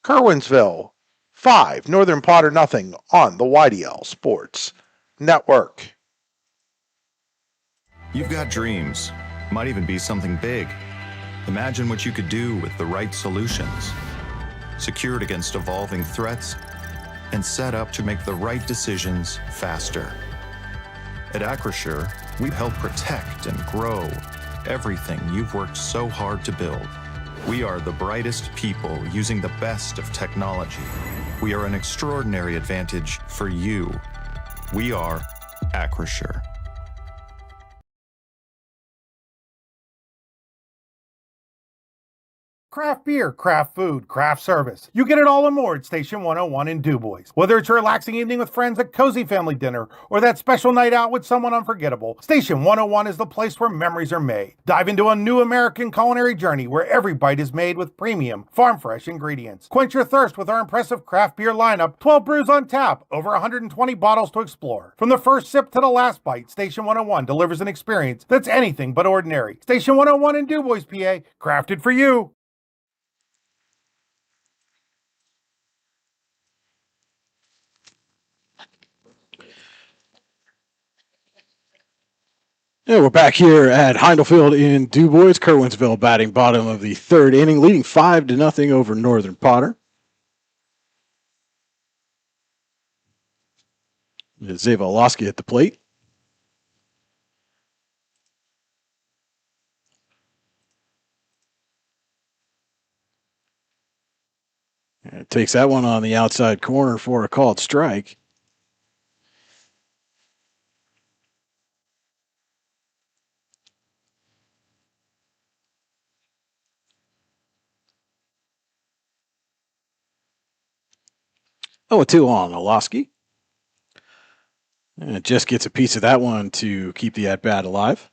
C: Curwensville 5, Northern Potter nothing on the YDL Sports Network.
E: You've got dreams. Might even be something big. Imagine what you could do with the right solutions. Secured against evolving threats and set up to make the right decisions faster. At Acrisure, we help protect and grow everything you've worked so hard to build. We are the brightest people using the best of technology. We are an extraordinary advantage for you. We are Acrisure.
A: Craft beer, craft food, craft service. You get it all and more at Station 101 in DuBois. Whether it's a relaxing evening with friends at cozy family dinner or that special night out with someone unforgettable, Station 101 is the place where memories are made. Dive into a new American culinary journey where every bite is made with premium, farm-fresh ingredients. Quench your thirst with our impressive craft beer lineup, 12 brews on tap, over 120 bottles to explore. From the first sip to the last bite, Station 101 delivers an experience that's anything but ordinary. Station 101 in DuBois, PA, crafted for you.
J: Yeah, we're back here at Heindelfield in DuBois. Curwensville batting bottom of the 3rd inning, leading 5-0 over Northern Potter. Zavalowski at the plate. And takes that one on the outside corner for a called strike. Oh, a 2 on Olowski. And it just gets a piece of that one to keep the at-bat alive.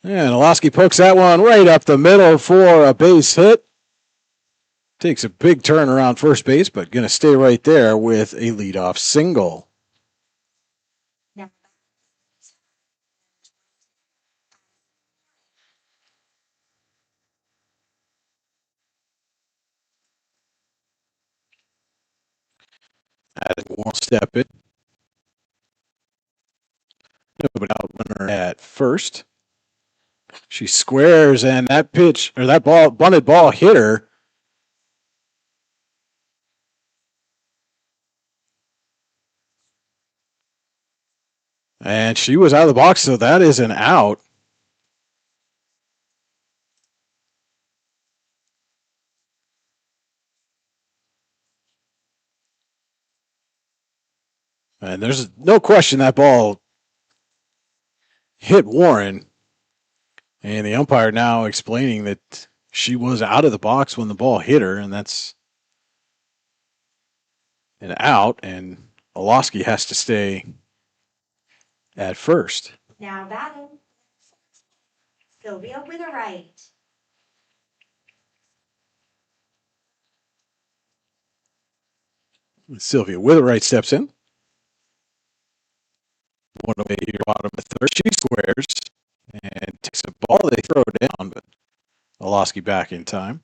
J: And Olowski pokes that one right up the middle for a base hit. Takes a big turn around first base, but going to stay right there with a leadoff single. Adam will step it. Nobody out runner at first. She squares, and that pitch, or that ball, bunted ball hit her. And she was out of the box, so that is an out. And there's no question that ball hit Warren. And the umpire now explaining that she was out of the box when the ball hit her, and that's an out, and Olowski has to stay at first.
D: Now batting, Sylvia Witherite.
J: Sylvia Witherite steps in. One away here, bottom of third. She squares and takes a ball. They throw it down, but Olowski back in time.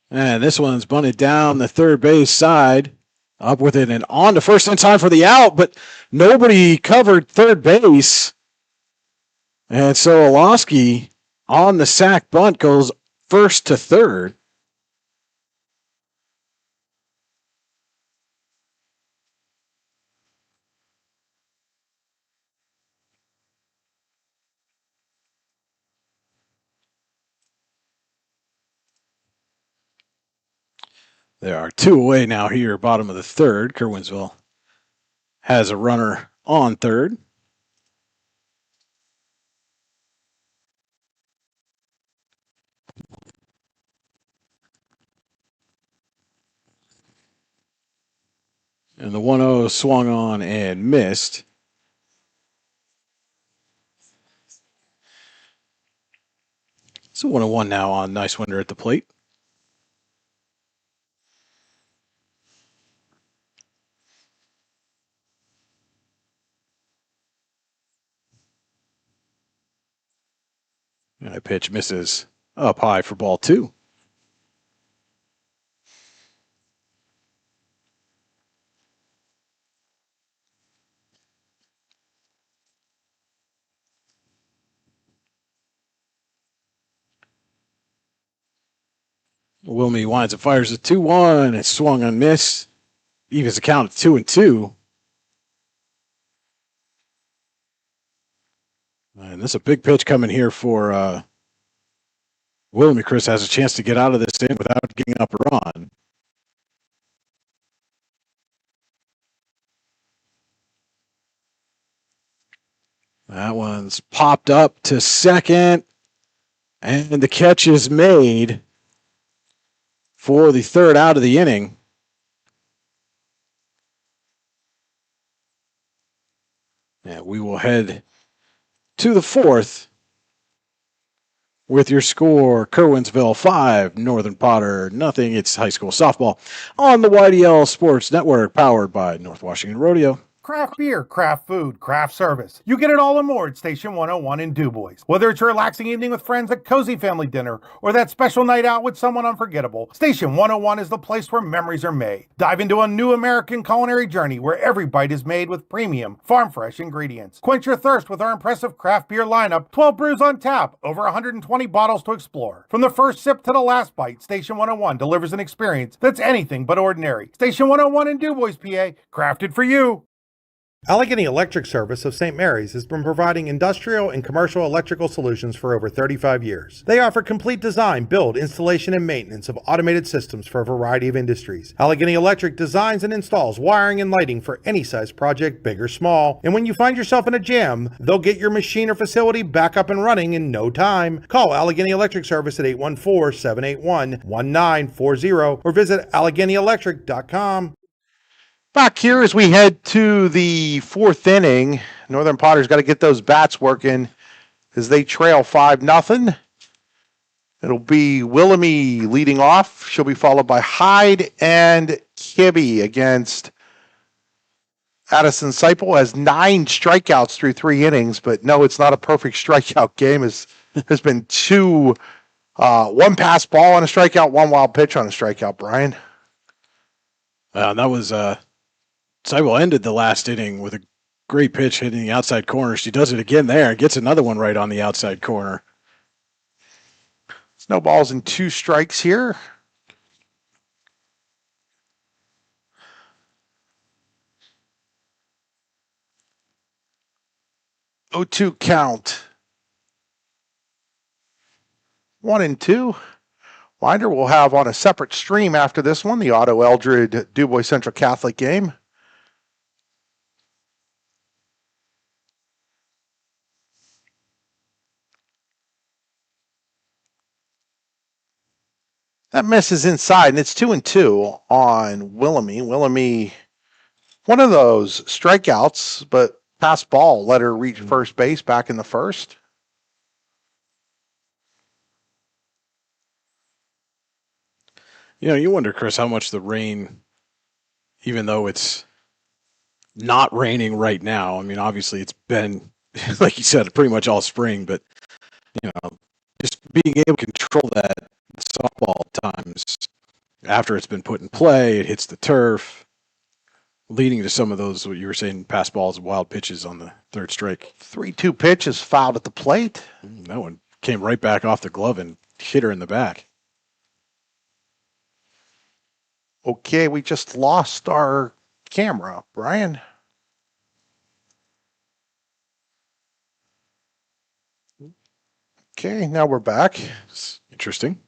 J: And this one's bunted down the third base side. Up with it and on to first in time for the out, but nobody covered third base. And so Olowski on the sack bunt goes first to third. There are two away now here, bottom of the third. Curwensville has a runner on third. And the 1-0 swung on and missed. So 1-1 now on Nicewinder at the plate. And a pitch misses up high for ball two. Wilmy winds and fires a 2-1. It's swung and missed. Evens the count at 2-2. And this is a big pitch coming here for Wilmy. Chris has a chance to get out of this in without giving up a run. That one's popped up to second. And the catch is made for the third out of the inning. And we will head to the fourth with your score, Curwensville 5, Northern Potter nothing. It's high school softball on the YDL Sports Network, powered by North Washington Rodeo.
A: Craft beer, craft food, craft service. You get it all and more at Station 101 in DuBois. Whether it's a relaxing evening with friends at Cozy Family Dinner or that special night out with someone unforgettable, Station 101 is the place where memories are made. Dive into a new American culinary journey where every bite is made with premium, farm-fresh ingredients. Quench your thirst with our impressive craft beer lineup, 12 brews on tap, over 120 bottles to explore. From the first sip to the last bite, Station 101 delivers an experience that's anything but ordinary. Station 101 in DuBois, PA, crafted for you. Allegheny Electric Service of St. Mary's has been providing industrial and commercial electrical solutions for over 35 years. They offer complete design, build, installation, and maintenance of automated systems for a variety of industries. Allegheny Electric designs and installs wiring and lighting for any size project, big or small. And when you find yourself in a jam, they'll get your machine or facility back up and running in no time. Call Allegheny Electric Service at 814-781-1940 or visit AlleghenyElectric.com.
C: Back here as we head to the fourth inning, Northern Potter's got to get those bats working as they trail 5-0. It'll be Willamie leading off. She'll be followed by Hyde and Kibbe against Addison Seipel. Has 9 strikeouts through 3 innings, but no, it's not a perfect strikeout game. There's been 2, 1 pass ball on a strikeout, 1 wild pitch on a strikeout, Brian.
J: That was Seibel ended the last inning with a great pitch hitting the outside corner. She does it again there and gets another one right on the outside corner.
C: Snowballs and 2 strikes here. Oh, 2 count. 1-2. Winder will have on a separate stream after this one, the Otto Eldred Dubois Central Catholic game. That misses inside, and it's 2-2 on Willamie. Willamie, one of those strikeouts, but pass ball let her reach first base back in the first.
J: You know, you wonder, Chris, how much the rain, even though it's not raining right now, I mean, obviously it's been, like you said, pretty much all spring, but, you know, just being able to control that softball times after it's been put in play, it hits the turf, leading to some of those, what you were saying, pass balls and wild pitches on the third strike.
C: 3-2 pitch is fouled at the plate.
J: That one came right back off the glove and hit her in the back.
C: Okay, we just lost our camera, Brian. Okay, now we're back.
J: It's interesting.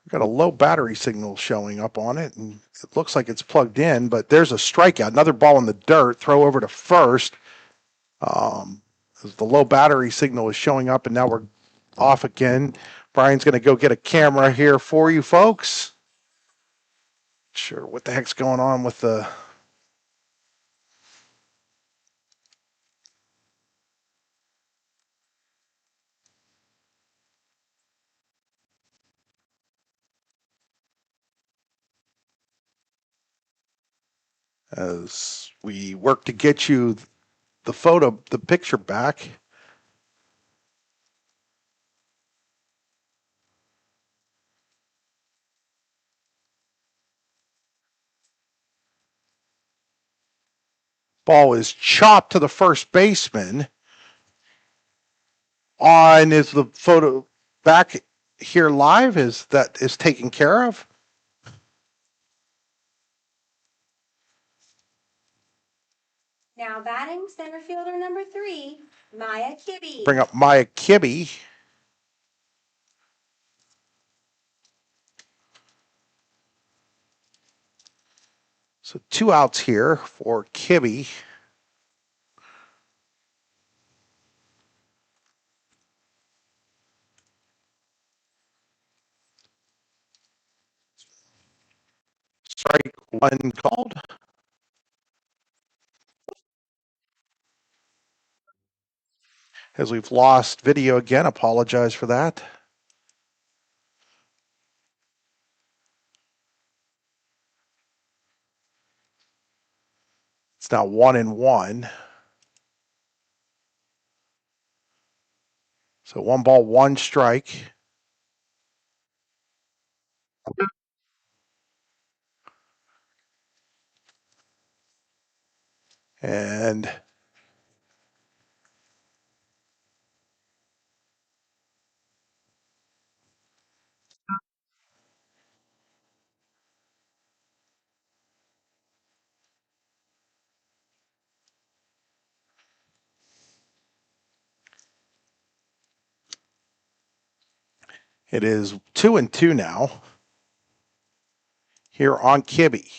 C: We've got a low battery signal showing up on it, and it looks like it's plugged in, but there's a strikeout. Another ball in the dirt, throw over to first. The low battery signal is showing up, and now we're off again. Brian's going to go get a camera here for you folks. Sure, what the heck's going on with the... As we work to get you the picture back. Ball is chopped to the first baseman. Is the photo back here live? Is taken care of?
D: Now batting center fielder number 3, Maya Kibbe.
C: Bring up Maya Kibbe. So 2 outs here for Kibbe. Strike 1 called. As we've lost video again, apologize for that. It's now 1-1. So 1 ball, 1 strike. And It is 2-2 now here on Kibbe.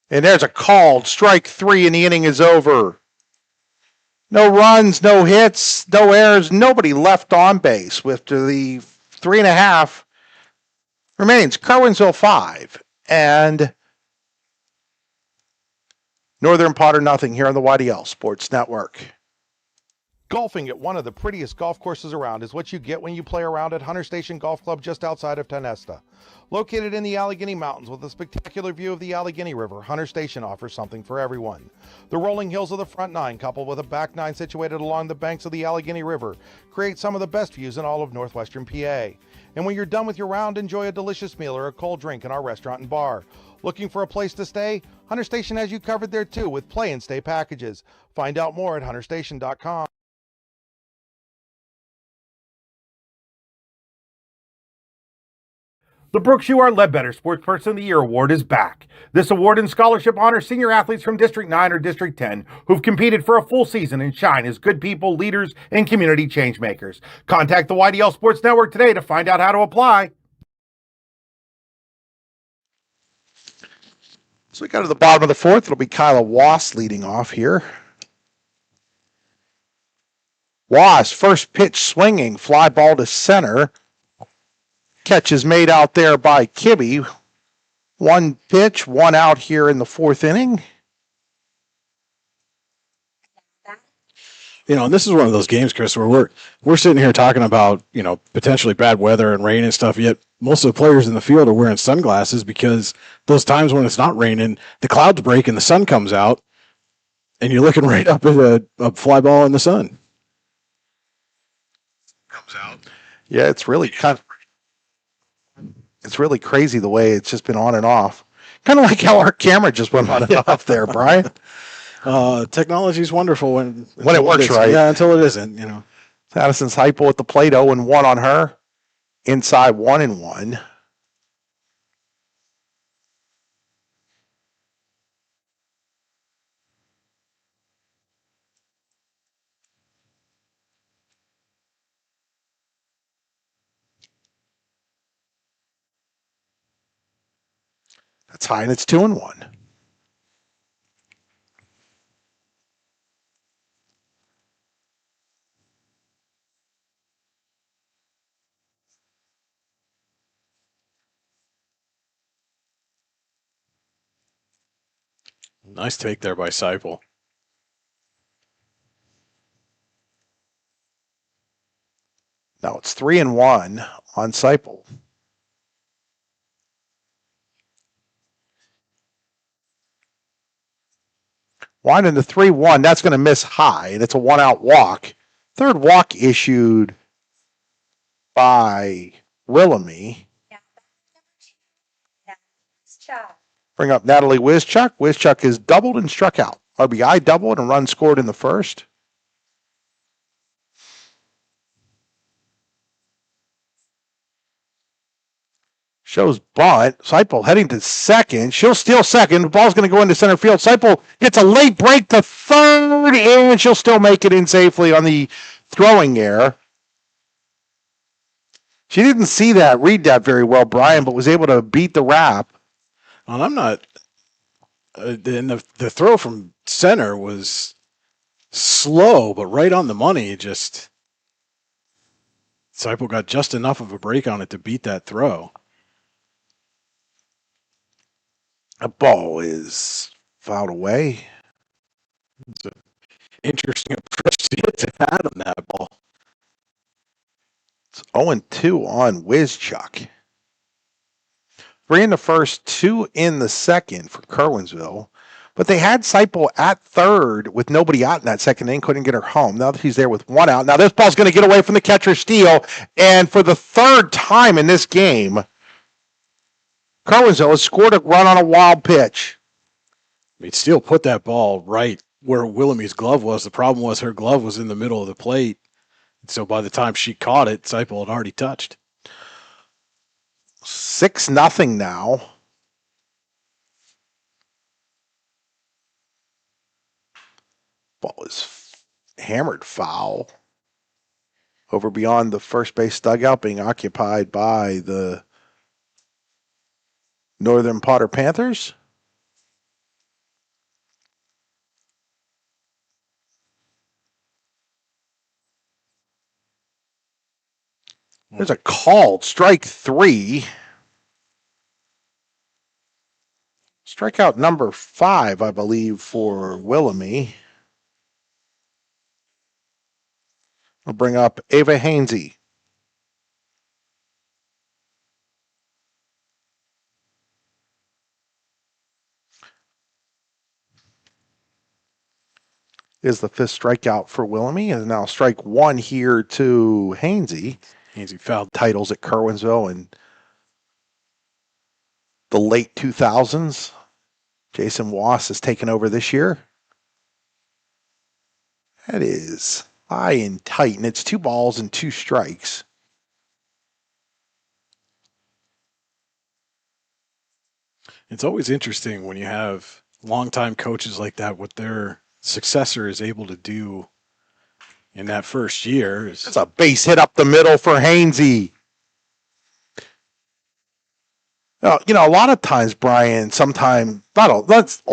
C: And there's a called strike 3, and the inning is over. No runs, no hits, no errors, nobody left on base. With the 3.5 remains Curwensville 5 and Northern Potter nothing here on the YDL Sports Network. Golfing at one of the prettiest golf courses around is what you get when you play around at Hunter Station Golf Club just outside of Tonesta. Located in the Allegheny Mountains with a spectacular view of the Allegheny River, Hunter Station offers something for everyone. The rolling hills of the front nine, coupled with a back nine situated along the banks of the Allegheny River, create some of the best views in all of northwestern PA. And when you're done with your round, enjoy a delicious meal or a cold drink in our restaurant and bar. Looking for a place to stay? Hunter Station has you covered there too with play and stay packages. Find out more at hunterstation.com.
A: The Brooks U.R. Ledbetter Sportsperson of the Year Award is back. This award and scholarship honors senior athletes from District 9 or District 10 who've competed for a full season and shine as good people, leaders, and community change makers. Contact the YDL Sports Network today to find out how to apply.
C: So we got to the bottom of the fourth. It'll be Kyla Wass leading off here. Wass, first pitch swinging, fly ball to center. Catch is made out there by Kibbe. One pitch, one out here in the fourth inning.
J: You know, and this is one of those games, Chris, where we're sitting here talking about, you know, potentially bad weather and rain and stuff, yet most of the players in the field are wearing sunglasses because those times when it's not raining, the clouds break and the sun comes out, and you're looking right up at a fly ball in the sun.
C: Comes out. Yeah, it's really it's really crazy the way it's just been on and off. Kind of like how our camera just went on and off there, Brian.
J: Technology is wonderful when
C: it works right.
J: Yeah, until it isn't, you know.
C: Addison's hypo at the plate, 0-1 on her. Inside 1-1. That's high, and it's 2-1.
J: Nice take there by Seipel.
C: Now it's 3-1 on Seipel. Winding to 3-1. That's going to miss high, and it's a one-out walk. Third walk issued by Wilhelmy. Bring up Natalie Wischuk. Wischuk is doubled and struck out. RBI doubled and a run scored in the first. Shows bunt. Seipel heading to second. She'll steal second. The ball's going to go into center field. Seipel gets a late break to third, and she'll still make it in safely on the throwing error. She didn't read that very well, Brian, but was able to beat the wrap.
J: And I'm not. The throw from center was slow, but right on the money. Just Seipel got just enough of a break on it to beat that throw.
C: The ball is fouled away.
J: It's an interesting approach to get to had on that ball.
C: It's 0-2 on Wischuk. 3 in the first, 2 in the second for Curwensville. But they had Seipel at third with nobody out in that second inning, couldn't get her home. Now that she's there with one out. Now this ball's going to get away from the catcher steal. And for the third time in this game, Curwensville has scored a run on a wild pitch.
J: I mean, Steele put that ball right where Wilhelmy's glove was. The problem was her glove was in the middle of the plate. So by the time she caught it, Seipel had already touched.
C: 6-0 now. Ball is hammered foul over beyond the first base dugout, being occupied by the Northern Potter Panthers. There's a called strike 3. Strikeout number 5, I believe, for Willoughby. I'll bring up Ava Hainsey. Is the 5th strikeout for Willoughby, and now strike 1 here to Hainsey.
J: Hainsey fouled
C: Titles at Curwensville in the late 2000s. Jason Wass has taken over this year. That is high and tight, and it's 2 balls and 2 strikes.
J: It's always interesting when you have longtime coaches like that, what their successor is able to do in that first year.
C: It's a base hit up the middle for Hainsey. You know, a lot of times, Brian, sometimes, not a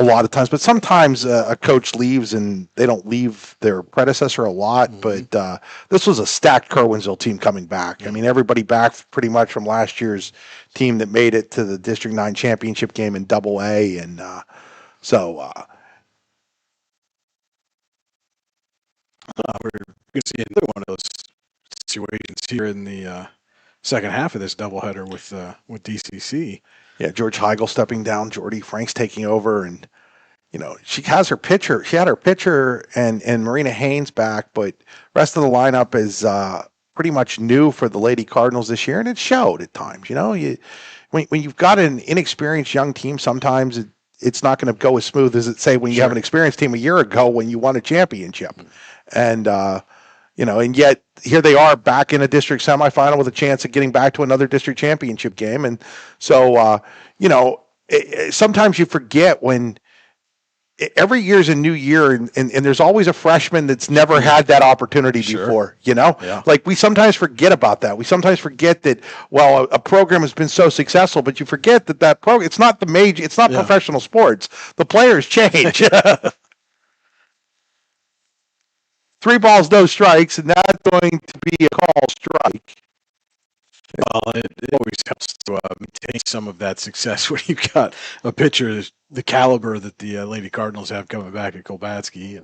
C: lot of times, but sometimes a coach leaves and they don't leave their predecessor a lot. Mm-hmm. But this was a stacked Curwensville team coming back. Mm-hmm. I mean, everybody back pretty much from last year's team that made it to the District 9 championship game in Double-A. And so
J: we're going to see another one of those situations here in the second half of this doubleheader with DCC.
C: Yeah, George Heigl stepping down, Jordy Franks taking over, and you know she has her pitcher. She had her pitcher and Marina Haynes back, but rest of the lineup is pretty much new for the Lady Cardinals this year, and it showed at times. You know, when you've got an inexperienced young team, sometimes it's not going to go as smooth as it say when you have an experienced team a year ago when you won a championship, and you know, and yet here they are back in a district semifinal with a chance of getting back to another district championship game. And so, you know, sometimes you forget when every year is a new year and there's always a freshman that's never had that opportunity before, you know, like we sometimes forget about that. We sometimes forget that, well, a program has been so successful, but you forget that program, it's not the major, it's not professional sports. The players change. 3 balls, no strikes, and that's going to be a call strike.
J: Well, it always helps to maintain some of that success when you've got a pitcher the caliber that the Lady Cardinals have coming back at Kolbatsky.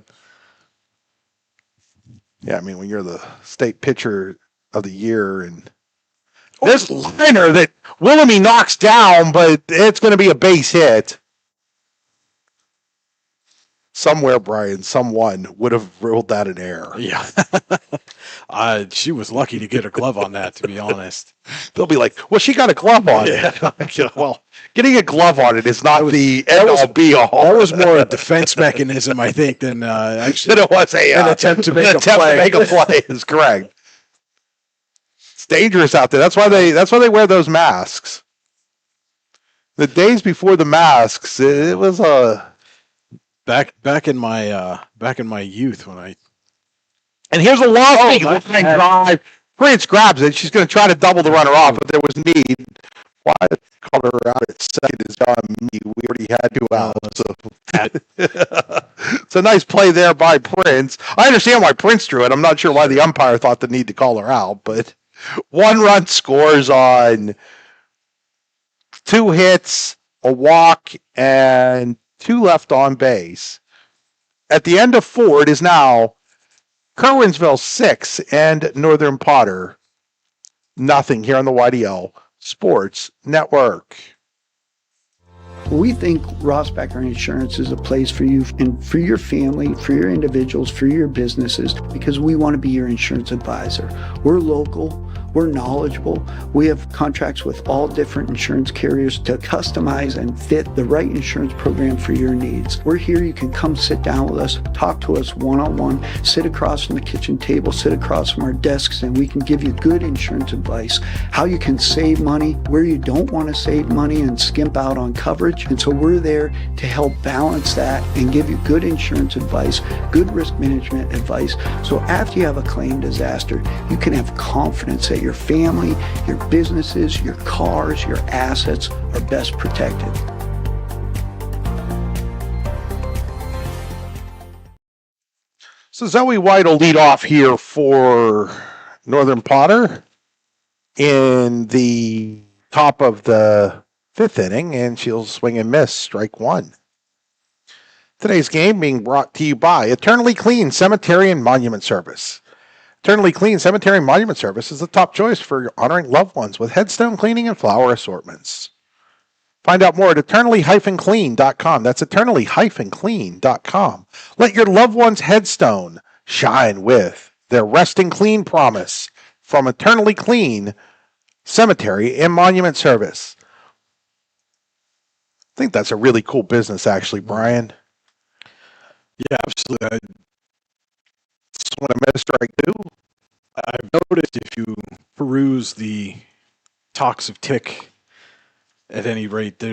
C: Yeah, I mean, when you're the state pitcher of the year, and this liner that Willoughby knocks down, but it's going to be a base hit. Somewhere, Brian, someone would have ruled that in air.
J: Yeah. She was lucky to get a glove on that, to be honest.
C: They'll be like, well, she got a glove on it. Well, getting a glove on it is not the end-all, be-all.
J: That was more a defense mechanism, I think, than actually
C: it was
J: an attempt to make a play.
C: To make a play is correct. It's dangerous out there. That's why they wear those masks. The days before the masks, it was a...
J: Back in my youth when I
C: and here's a long line drive. Prince grabs it. She's going to try to double the runner off, but there was need. Why call her out at second is on me? We already had 2 outs. So. It's a nice play there by Prince. I understand why Prince drew it. I'm not sure why the umpire thought the need to call her out, but 1 run scores on 2 hits, a walk, and 2 left on base. At the end of 4, it is now Curwensville 6 and Northern Potter nothing here on the YDL Sports Network.
B: We think Rossbacker Insurance is a place for you and for your family, for your individuals, for your businesses, because we want to be your insurance advisor. We're local. We're knowledgeable. We have contracts with all different insurance carriers to customize and fit the right insurance program for your needs. We're here. You can come sit down with us, talk to us one-on-one, sit across from the kitchen table, sit across from our desks, and we can give you good insurance advice, how you can save money, where you don't want to save money and skimp out on coverage. And so we're there to help balance that and give you good insurance advice, good risk management advice. So after you have a claim disaster, you can have confidence that your family, your businesses, your cars, your assets are best protected.
C: So Zoe White will lead off here for Northern Potter in the top of the fifth inning, and she'll swing and miss, strike one. Today's game being brought to you by Eternally Clean Cemetery and Monument Service. Eternally Clean Cemetery and Monument Service is the top choice for honoring loved ones with headstone cleaning and flower assortments. Find out more at eternally-clean.com. That's eternally-clean.com. Let your loved one's headstone shine with their resting clean promise from Eternally Clean Cemetery and Monument Service. I think that's a really cool business, actually, Brian.
J: Yeah, absolutely.
C: When I met strike two,
J: I've noticed if you peruse the talks of tick, at any rate,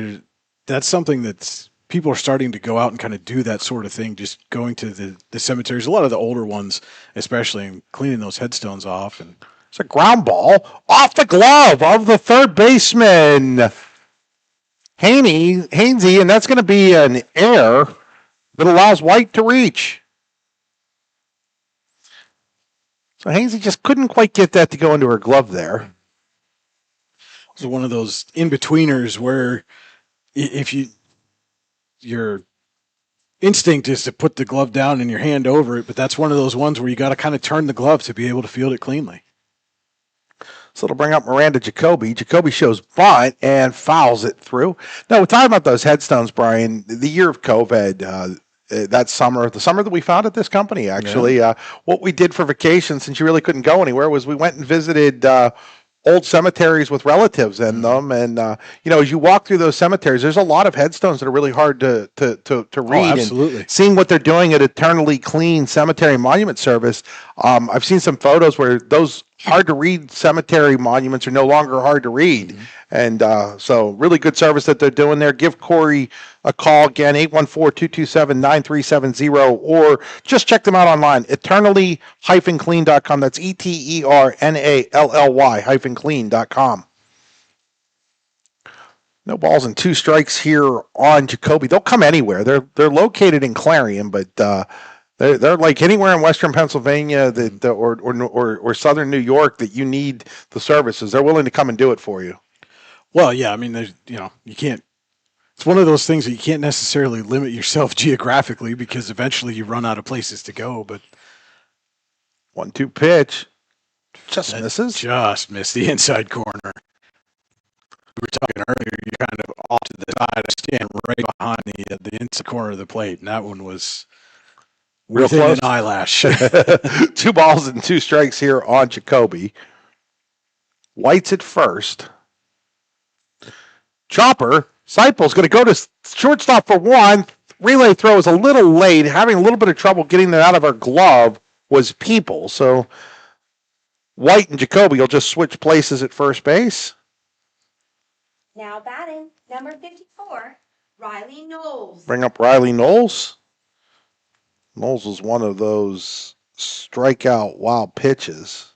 J: that's something that's people are starting to go out and kind of do that sort of thing, just going to the cemeteries, a lot of the older ones especially, and cleaning those headstones off. And
C: it's a ground ball off the glove of the third baseman, Hainsey, and that's going to be an error that allows White to reach. So Hainsey just couldn't quite get that to go into her glove there.
J: It was one of those in-betweeners where if your instinct is to put the glove down and your hand over it, but that's one of those ones where you got to kind of turn the glove to be able to field it cleanly.
C: So it'll bring up Miranda Jacoby. Jacoby shows bunt and fouls it through. Now, we're talking about those headstones, Brian. The year of COVID, that summer, the summer that we founded this company, actually, what we did for vacation, since you really couldn't go anywhere, was we went and visited old cemeteries with relatives in them. And, as you walk through those cemeteries, there's a lot of headstones that are really hard to read.
J: Oh, absolutely.
C: And seeing what they're doing at Eternally Clean Cemetery Monument Service, I've seen some photos where those hard to read cemetery monuments are no longer hard to read. Mm-hmm. And so really good service that they're doing there. Give Corey a call again, 814-227-9370, or just check them out online, eternally-clean.com. That's eternally-clean.com. No balls and two strikes here on Jacoby. They'll come anywhere. They're located in Clarion, but they're like anywhere in Western Pennsylvania or Southern New York that you need the services. They're willing to come and do it for you.
J: Well, yeah, I mean, there's, you can't. It's one of those things that you can't necessarily limit yourself geographically because eventually you run out of places to go. But
C: 1-2 pitch, misses.
J: Just missed the inside corner. We were talking earlier. You kind of off to the side, I stand right behind the inside corner of the plate, and that one was
C: real
J: within
C: close.
J: An eyelash.
C: 2 balls and 2 strikes here on Jacoby. White's at first. Chopper, Seipel's going to go to shortstop for one. Relay throw is a little late. Having a little bit of trouble getting that out of her glove was People. So White and Jacoby will just switch places at first base.
D: Now batting, number 54, Riley Knowles.
C: Bring up Riley Knowles. Knowles was one of those strikeout wild pitches.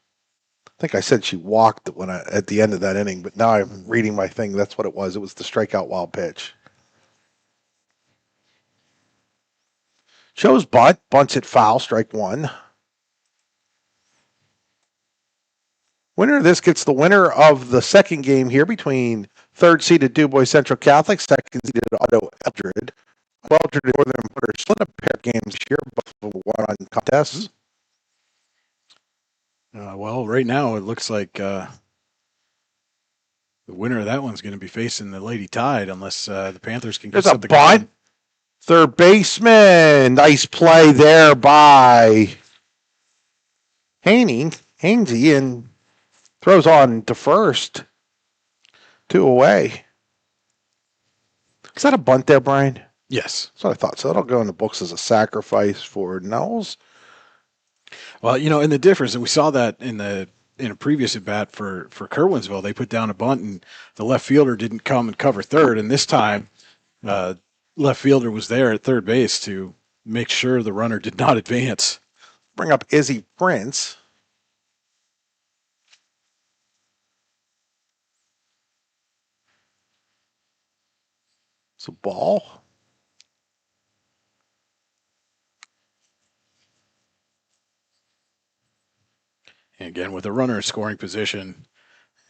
C: I think I said she walked at the end of that inning, but now I'm reading my thing. That's what it was. It was the strikeout wild pitch. Shows bunt. Bunts it foul. Strike one. Winner of this gets the winner of the second game here between third-seeded DuBois Central Catholic, second-seeded Otto Eldred. Eldred and Northern Potter split a pair of games here, both of them won on contests.
J: Well, right now it looks like the winner of that one's going to be facing the Lady Tide unless the Panthers can get
C: something. There's a bunt.
J: Going.
C: Third baseman. Nice play there by Hainsey, and Throws on to first. 2 away. Is that a bunt there, Brian?
J: Yes.
C: That's what I thought. So that'll go in the books as a sacrifice for Knowles.
J: Well, and the difference, and we saw that in a previous at bat for Curwensville, they put down a bunt and the left fielder didn't come and cover third, and this time left fielder was there at third base to make sure the runner did not advance.
C: Bring up Izzy Prince. It's a ball.
J: And again, with a runner in scoring position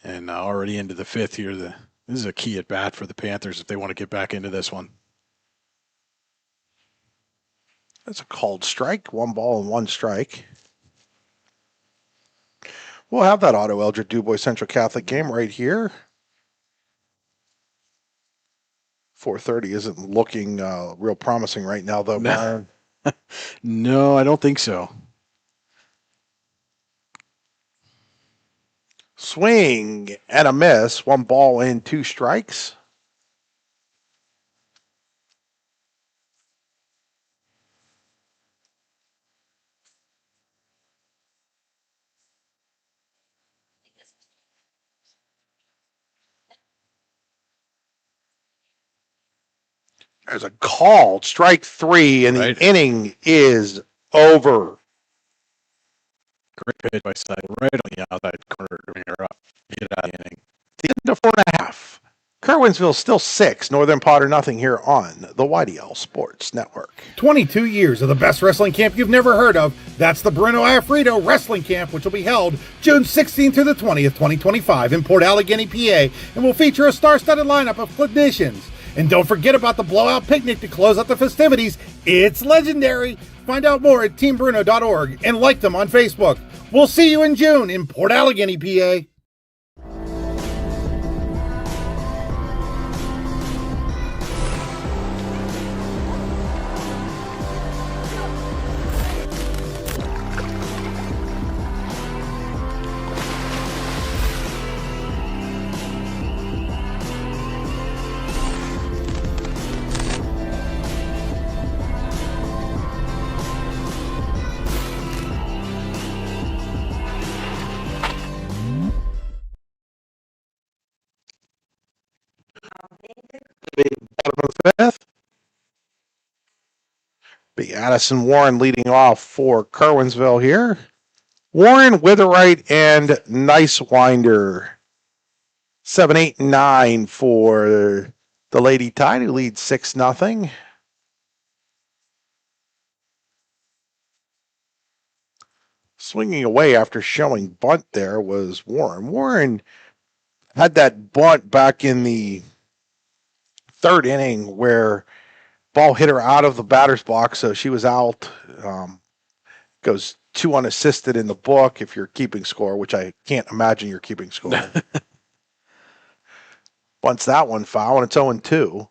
J: and already into the fifth here, this is a key at bat for the Panthers if they want to get back into this one.
C: That's a called strike. 1 ball and 1 strike. We'll have that Otto Eldred Du Bois Central Catholic game right here. 4:30 isn't looking real promising right now, though, Brian.
J: No, I don't think so.
C: Swing and a miss. 1 ball and 2 strikes. There's a called strike 3, and the inning is over.
J: Great pitch by Seidel, right on the outside corner to bring her up. Get out of the inning.
C: The end of 4.5. Curwensville still 6. Northern Potter nothing here on the YDL Sports Network.
A: 22 years of the best wrestling camp you've never heard of. That's the Bruno Afrido Wrestling Camp, which will be held June 16th through the 20th, 2025 in Port Allegany, PA, and will feature a star-studded lineup of clinicians. And don't forget about the blowout picnic to close out the festivities. It's legendary. Find out more at teambruno.org and like them on Facebook. We'll see you in June in Port Allegany, PA.
C: Bottom of the 5th. Be Addison Warren leading off for Curwensville here. Warren, Witherite, and Nicewinder. 7, 8, 9 for the Lady Tide, who leads 6-0. Swinging away after showing bunt there was Warren. Warren had that bunt back in the 3rd inning where ball hit her out of the batter's box, so she was out. Goes 2 unassisted in the book if you're keeping score, which I can't imagine you're keeping score. Bunts that one foul, and it's 0-2.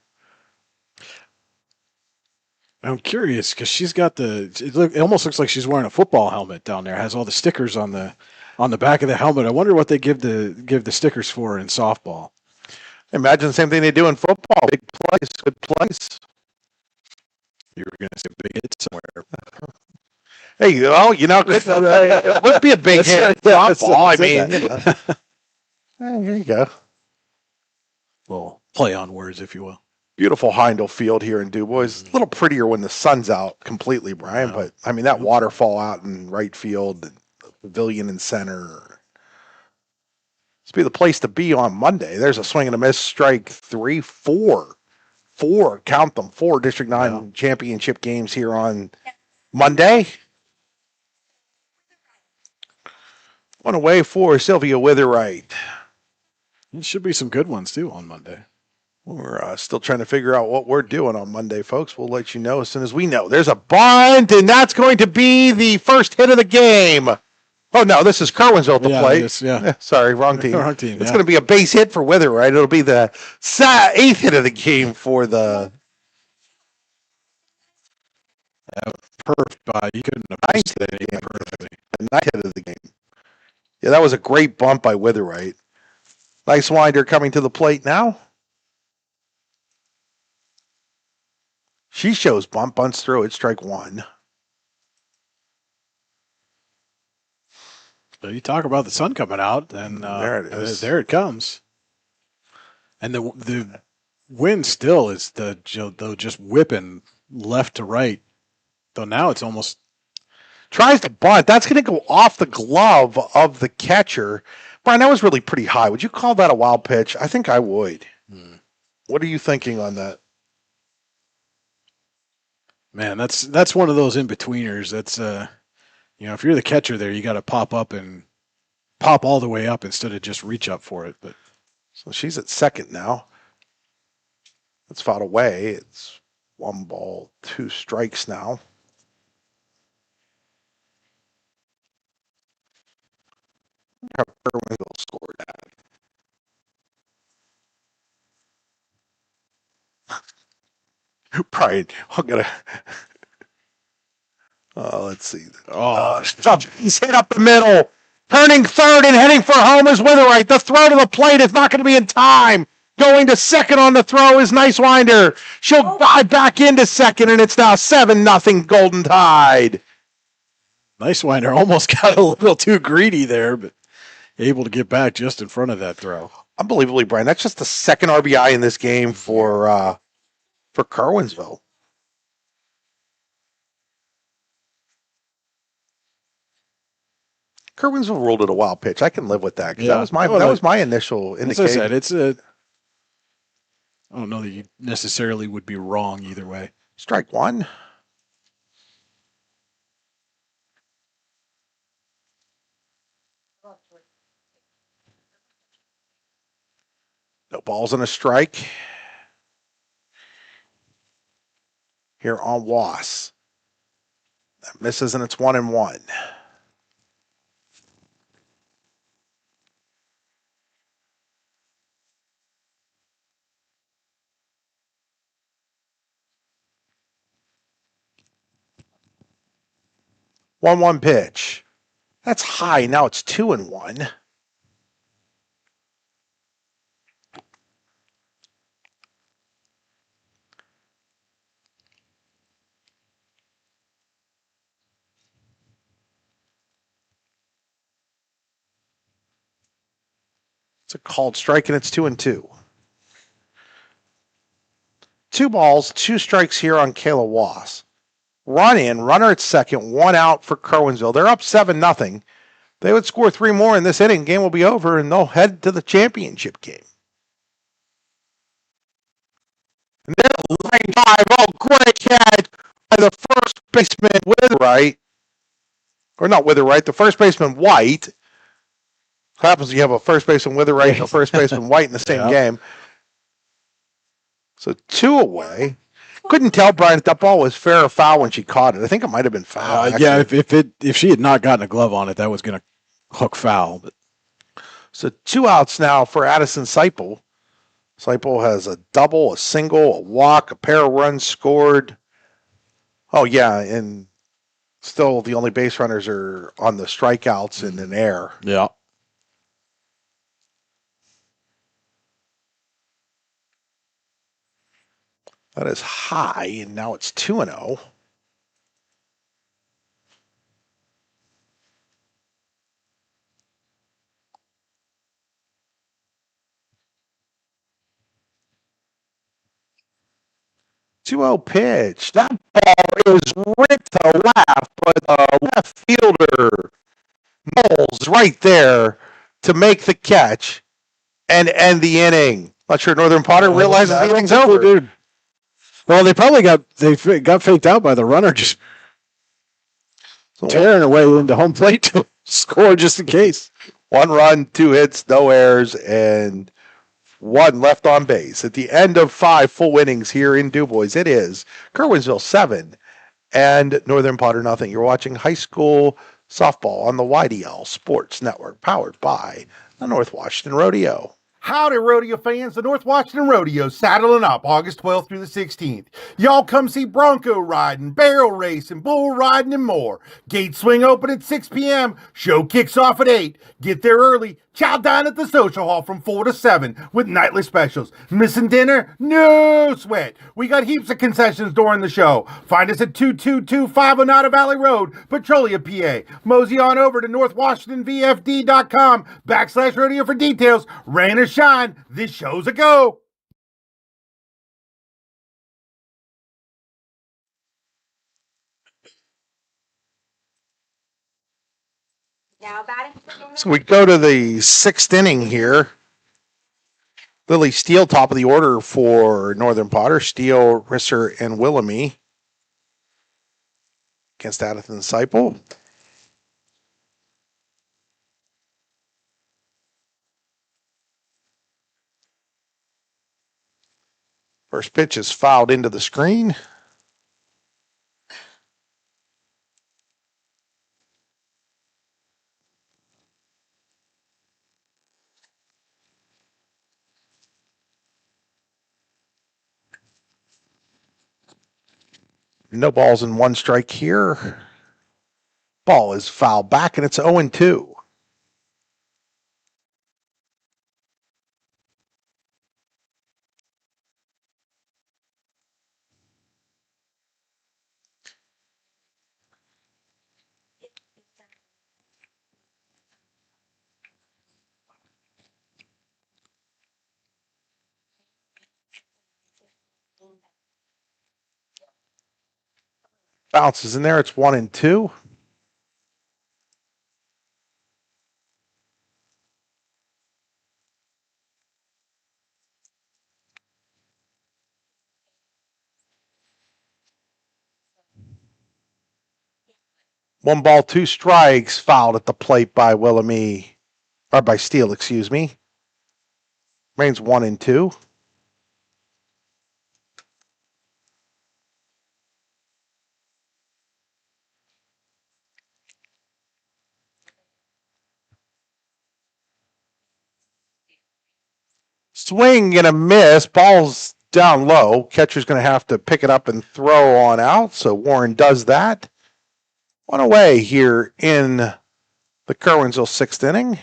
J: I'm curious because she's got it almost looks like she's wearing a football helmet down there. It has all the stickers on the back of the helmet. I wonder what they give the stickers for in softball.
C: Imagine the same thing they do in football. Big place, good place.
J: You were going to say big hit somewhere.
C: Hey, well, it would be a big hit. Softball, I mean, here you go.
J: Little play on words, if you will.
C: Beautiful Heindel Field here in Du Bois. It's a little prettier when the sun's out completely, Brian, but I mean, that waterfall out in right field, the pavilion in center. This be the place to be on Monday. There's a swing and a miss, strike 3, 4. 4, count them, 4 District 9 championship games here on Monday. One away for Sylvia Witherite.
J: It should be some good ones, too, on Monday.
C: We're still trying to figure out what we're doing on Monday, folks. We'll let you know as soon as we know. There's a bunt, and that's going to be the first hit of the game. Oh, no, this is Curwensville at the plate. Sorry, wrong team.
J: Wrong team,
C: It's going to be a base hit for Witherite. It'll be the 8th hit of the game for the...
J: Perfect by. You couldn't have
C: ninth hit of the game. The 9th hit of the game. Yeah, that was a great bump by Witherite. Nice winder coming to the plate now. She shows bunt, bunts through. It's strike one.
J: So you talk about the sun coming out, and
C: there it is.
J: There it comes. And the wind still is just whipping left to right. Though now it's almost
C: tries to bunt. That's going to go off the glove of the catcher. Brian, that was really pretty high. Would you call that a wild pitch? I think I would. What are you thinking on that?
J: Man, that's one of those in-betweeners. That's if you're the catcher there, you got to pop up and pop all the way up instead of just reach up for it. But
C: so she's at second now. It's fouled away. It's 1 ball, 2 strikes now. Curwensville scored that. Brian, I'm gonna. Let's see. He's hit up the middle, turning third and heading for home is Witherite. The throw to the plate is not going to be in time. Going to second on the throw is Nice Winder. She'll dive back into second, and it's now 7-0 Golden Tide.
J: Nice Winder almost got a little too greedy there, but able to get back just in front of that throw.
C: Unbelievably, Brian. That's just the second RBI in this game for Curwensville. Curwensville ruled it a wild pitch. I can live with that. Yeah. That was my initial indication.
J: As I said, I don't know that you necessarily would be wrong either way.
C: Strike one. No balls and a strike. Here on Was. That misses and it's 1-1. One pitch. That's high. Now it's 2-1. It's a called strike and it's 2-2. 2 balls, 2 strikes here on Kayla Was. Run in, runner at second, 1 out for Curwensville. They're up 7-0. They would score 3 more in this inning. Game will be over, and they'll head to the championship game. And there's line drive. Oh, great catch by the first baseman Witherite. Or not Witherite, the first baseman White. What happens when you have a first baseman Witherite and a first baseman White in the same game? So 2 away. Couldn't tell, Brian, if that ball was fair or foul when she caught it. I think it might have been foul.
J: Yeah, if she had not gotten a glove on it, that was going to hook foul. But.
C: So 2 outs now for Addison Seipel. Seipel has a double, a single, a walk, a pair of runs scored. Oh, yeah, and still the only base runners are on the strikeouts in an error.
J: Yeah.
C: That is high, and now it's 2-0. Pitch. That ball is ripped to left, but the left fielder Moles right there to make the catch and end the inning. Not sure Northern Potter realizes the inning's over.
J: Dude. Well, they probably got faked out by the runner just tearing away into home plate to score just in case.
C: 1 run, 2 hits, no errors, and 1 left on base. At the end of 5 full innings here in DuBois, it is Curwensville 7 and Northern Potter nothing. You're watching high school softball on the YDL Sports Network, powered by the North Washington Rodeo.
A: Howdy, rodeo fans. The North Washington Rodeo saddling up August 12th through the 16th. Y'all come see bronco riding, barrel racing, bull riding, and more. Gates swing open at 6 p.m. Show kicks off at 8. Get there early. Chow dine at the social hall from 4 to 7 with nightly specials. Missing dinner? No sweat. We got heaps of concessions during the show. Find us at 22250 Oneida Valley Road, Petrolia, PA. Mosey on over to northwashingtonvfd.com/rodeo for details. Rain or shine, this show's a go.
D: Now batting for
C: So we go to the sixth inning here. Lily Steele, top of the order for Northern Potter. Steele, Risser, and Willamie against Addison Seipel. First pitch is fouled into the screen. No balls and one strike here. Ball is fouled back, and it's 0-2. Bounces in there. It's 1-2. One ball, two strikes, fouled at the plate by Willamie, or by Steele, excuse me. Remains 1-2. Swing and a miss. Ball's down low. Catcher's going to have to pick it up and throw on out. So Warren does that. One away here in the Curwensville sixth inning.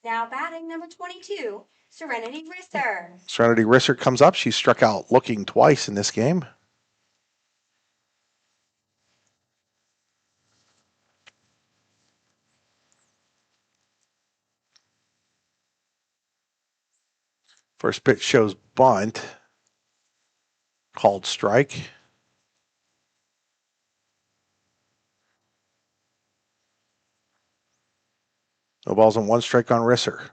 D: Now batting number 22, Serenity Risser.
C: Serenity Risser comes up. She struck out looking twice in this game. First pitch shows bunt. Called strike. No balls and one strike on Risser.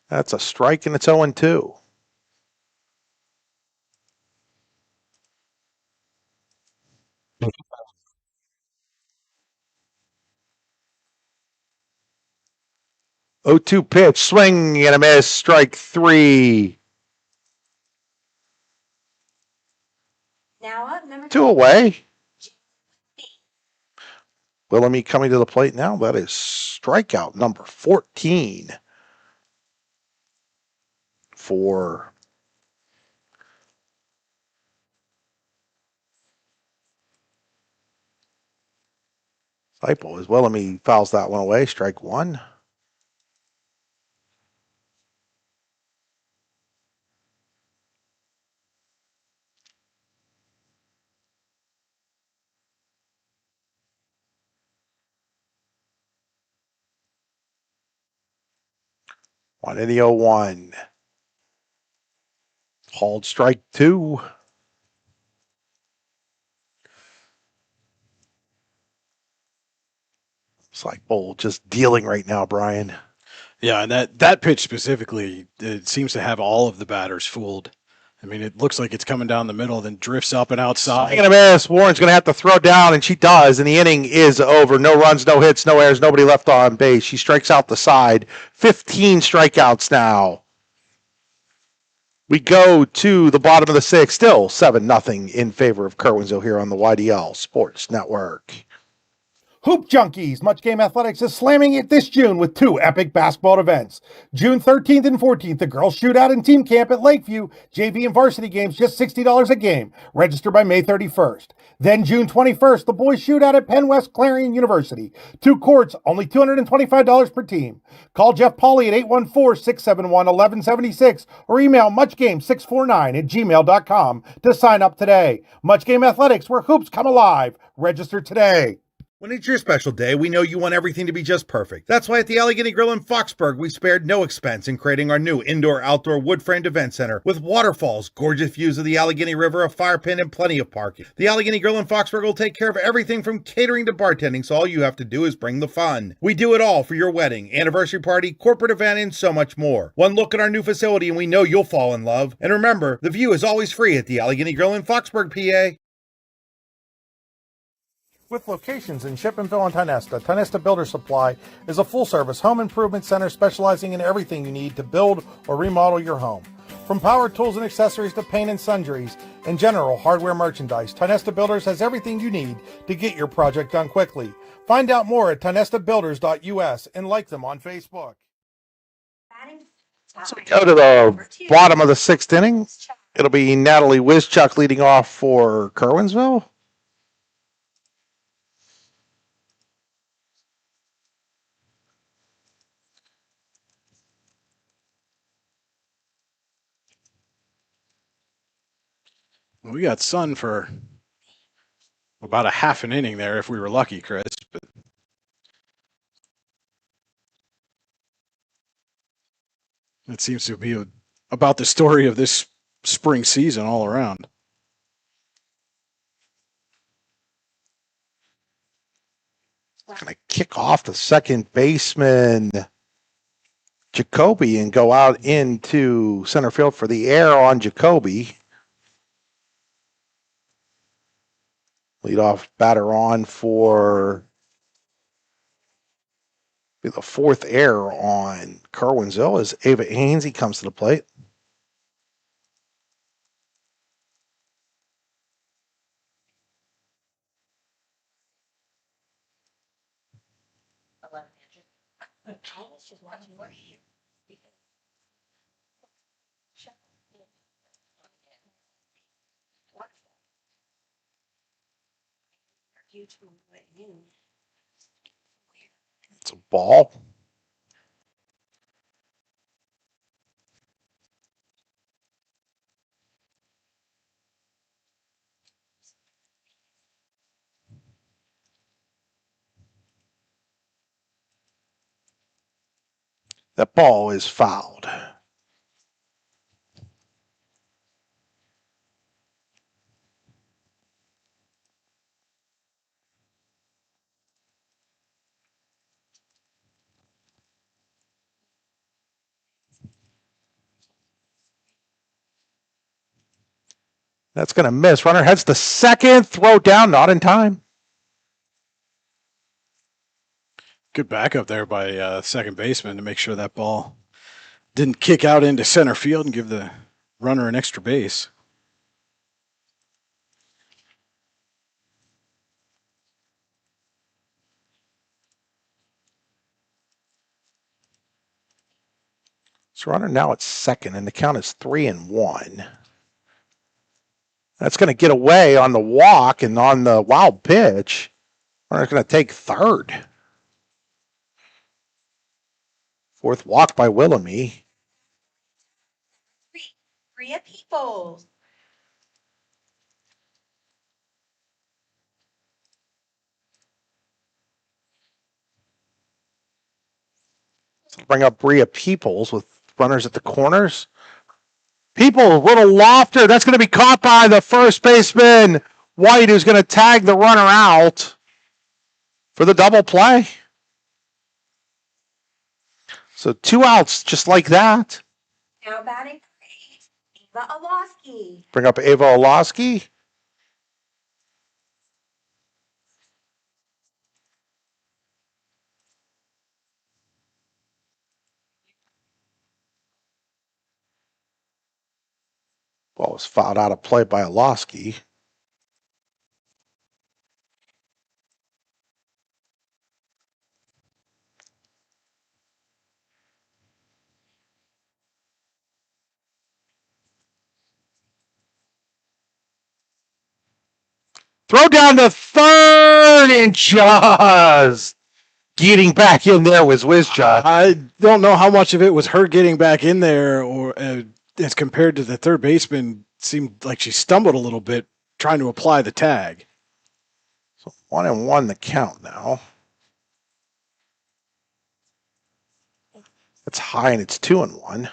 C: That's a strike, and it's 0-2. Oh, 2 pitch, swing and a miss, strike 3.
D: Now up number
C: 2 away. Willamie coming to the plate now. That is strikeout number 14 for Seipel. As Willamie fouls that one away, strike 1. One in the 0-1. Called strike 2. It's like Bull just dealing right now, Brian.
J: Yeah, and that pitch specifically, it seems to have all of the batters fooled. I mean, it looks like it's coming down the middle, then drifts up and outside.
C: Swing and a miss. Warren's going to have to throw down, and she does, and the inning is over. No runs, no hits, no errors, nobody left on base. She strikes out the side. 15 strikeouts now. We go to the bottom of the sixth, still 7-0 in favor of Curwensville here on the YDL Sports Network.
A: Hoop Junkies! Much Game Athletics is slamming it this June with two epic basketball events. June 13th and 14th, the girls shootout and team camp at Lakeview. JV and varsity games just $60 a game. Register by May 31st. Then June 21st, the boys shootout at Penn West Clarion University. 2 courts, only $225 per team. Call Jeff Pauly at 814-671-1176 or email muchgame649@gmail.com to sign up today. Much Game Athletics, where hoops come alive. Register today. When it's your special day, we know you want everything to be just perfect. That's why at the Allegheny Grill in Foxburg, we spared no expense in creating our new indoor-outdoor wood-framed event center with waterfalls, gorgeous views of the Allegheny River, a fire pit, and plenty of parking. The Allegheny Grill in Foxburg will take care of everything from catering to bartending, so all you have to do is bring the fun. We do it all for your wedding, anniversary party, corporate event, and so much more. One look at our new facility and we know you'll fall in love. And remember, the view is always free at the Allegheny Grill in Foxburg, PA. With locations in Shippenville and Tionesta, Tionesta Builder Supply is a full-service home improvement center specializing in everything you need to build or remodel your home. From power tools and accessories to paint and sundries and general hardware merchandise, Tionesta Builders has everything you need to get your project done quickly. Find out more at tionestabuilders.us and like them on Facebook.
C: So we go to the bottom of the sixth inning. It'll be Natalie Wischuk leading off for Curwensville.
J: We got sun for about a half an inning there if we were lucky, Chris. But it seems to be about the story of this spring season all around.
C: Going to kick off the second baseman, Jacoby, and go out into center field for the air on Jacoby. Leadoff batter on for the fourth error on Curwensville as Ava Hainsey comes to the plate. It's a ball. That ball is fouled. That's going to miss. Runner heads to second. Throw down, not in time.
J: Good backup there by second baseman to make sure that ball didn't kick out into center field and give the runner an extra base.
C: So runner now at second, and the count is 3-1. That's going to get away on the walk and on the wild pitch. Runner's going to take third. Fourth walk by Willamy.
D: Rhea Peoples.
C: Bring up Bria Peoples with runners at the corners. Peoples, little lofter. That's going to be caught by the first baseman, White, who's going to tag the runner out for the double play. So 2 outs just like that.
D: Now batting Eva Olosky.
C: Bring up Ava Olosky. Ball was fouled out of play by Olofsky. Throw down to third and just getting back in there was Wizja.
J: I don't know how much of it was her getting back in there, or as compared to the third baseman, seemed like she stumbled a little bit trying to apply the tag.
C: So 1-1 the count now. It's high and it's 2-1.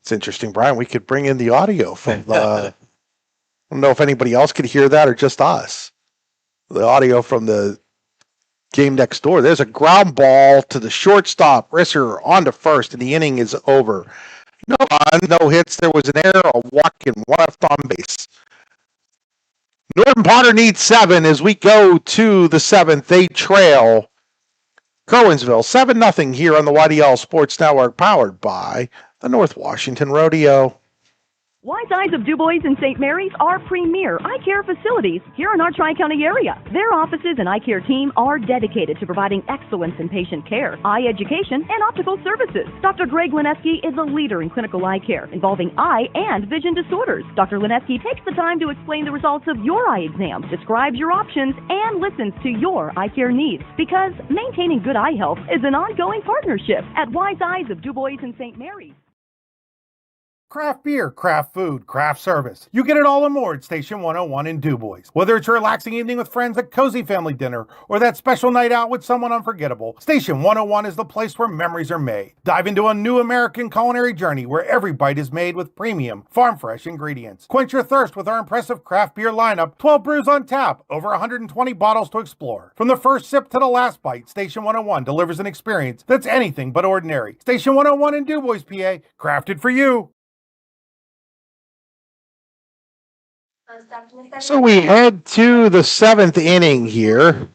C: It's interesting, Brian. We could bring in the audio from the. I don't know if anybody else could hear that or just us. The audio from the game next door. There's a ground ball to the shortstop. Risser on to first, and the inning is over. No runs, no hits. There was an error, a walk, and one left on base. Northern Potter needs 7 as we go to the 7th. They trail Curwensville 7-0 here on the YDL Sports Network, powered by the North Washington Rodeo.
G: Wise Eyes of DuBois and St. Mary's are premier eye care facilities here in our Tri-County area. Their offices and eye care team are dedicated to providing excellence in patient care, eye education, and optical services. Dr. Greg Lineski is a leader in clinical eye care involving eye and vision disorders. Dr. Lineski takes the time to explain the results of your eye exam, describes your options, and listens to your eye care needs, because maintaining good eye health is an ongoing partnership at Wise Eyes of DuBois and St. Mary's.
A: Craft beer, craft food, craft service. You get it all and more at Station 101 in DuBois. Whether it's a relaxing evening with friends at cozy family dinner or that special night out with someone unforgettable, Station 101 is the place where memories are made. Dive into a new American culinary journey where every bite is made with premium, farm-fresh ingredients. Quench your thirst with our impressive craft beer lineup, 12 brews on tap, over 120 bottles to explore. From the first sip to the last bite, Station 101 delivers an experience that's anything but ordinary. Station 101 in DuBois, PA, crafted for you.
C: So we head to the 7th inning here.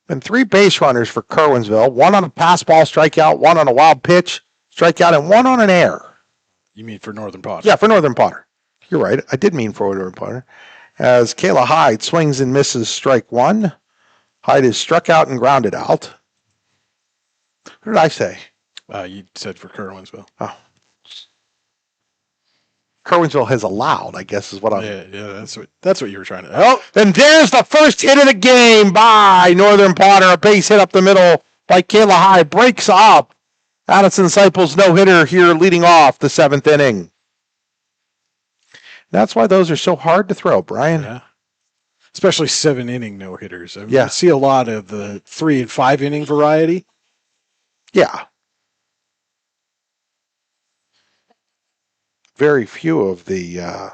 C: Been 3 base runners for Curwensville. 1 on a pass ball strikeout, 1 on a wild pitch strikeout, and 1 on an error.
J: You mean for Northern Potter?
C: Yeah, for Northern Potter. You're right. I did mean for Northern Potter. As Kayla Hyde swings and misses strike 1. Hyde is struck out and grounded out. What did I say?
J: You said for Curwensville.
C: Oh. Curwensville has allowed, I guess, is what I'm.
J: Yeah, that's what you were trying to.
C: Oh, and there's the first hit of the game by Northern Potter. A base hit up the middle by Kayla Hyde. Breaks up Addison Seipel's no-hitter here leading off the 7th inning. That's why those are so hard to throw, Brian.
J: Yeah. Especially 7-inning no-hitters. I
C: Yeah.
J: see a lot of the 3- and 5-inning variety.
C: Yeah. Very few of the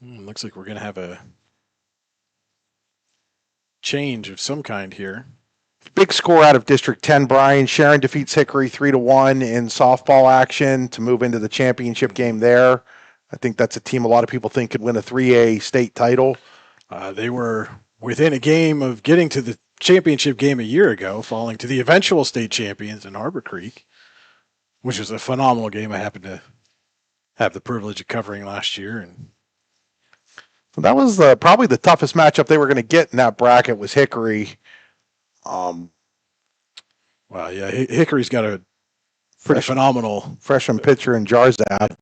J: Looks like we're going to have a change of some kind here.
C: big score out of District 10, Brian. Sharon defeats Hickory 3-1 in softball action to move into the championship game there. I think that's a team a lot of people think could win a 3A state title.
J: They were within a game of getting to the championship game a year ago, falling to the eventual state champions in Harbor Creek, which was a phenomenal game. I happened to have the privilege of covering last year. And
C: So that was probably the toughest matchup they were going to get in that bracket was Hickory.
J: Well, yeah, Hickory's got a pretty phenomenal
C: freshman pitcher in Jarzad.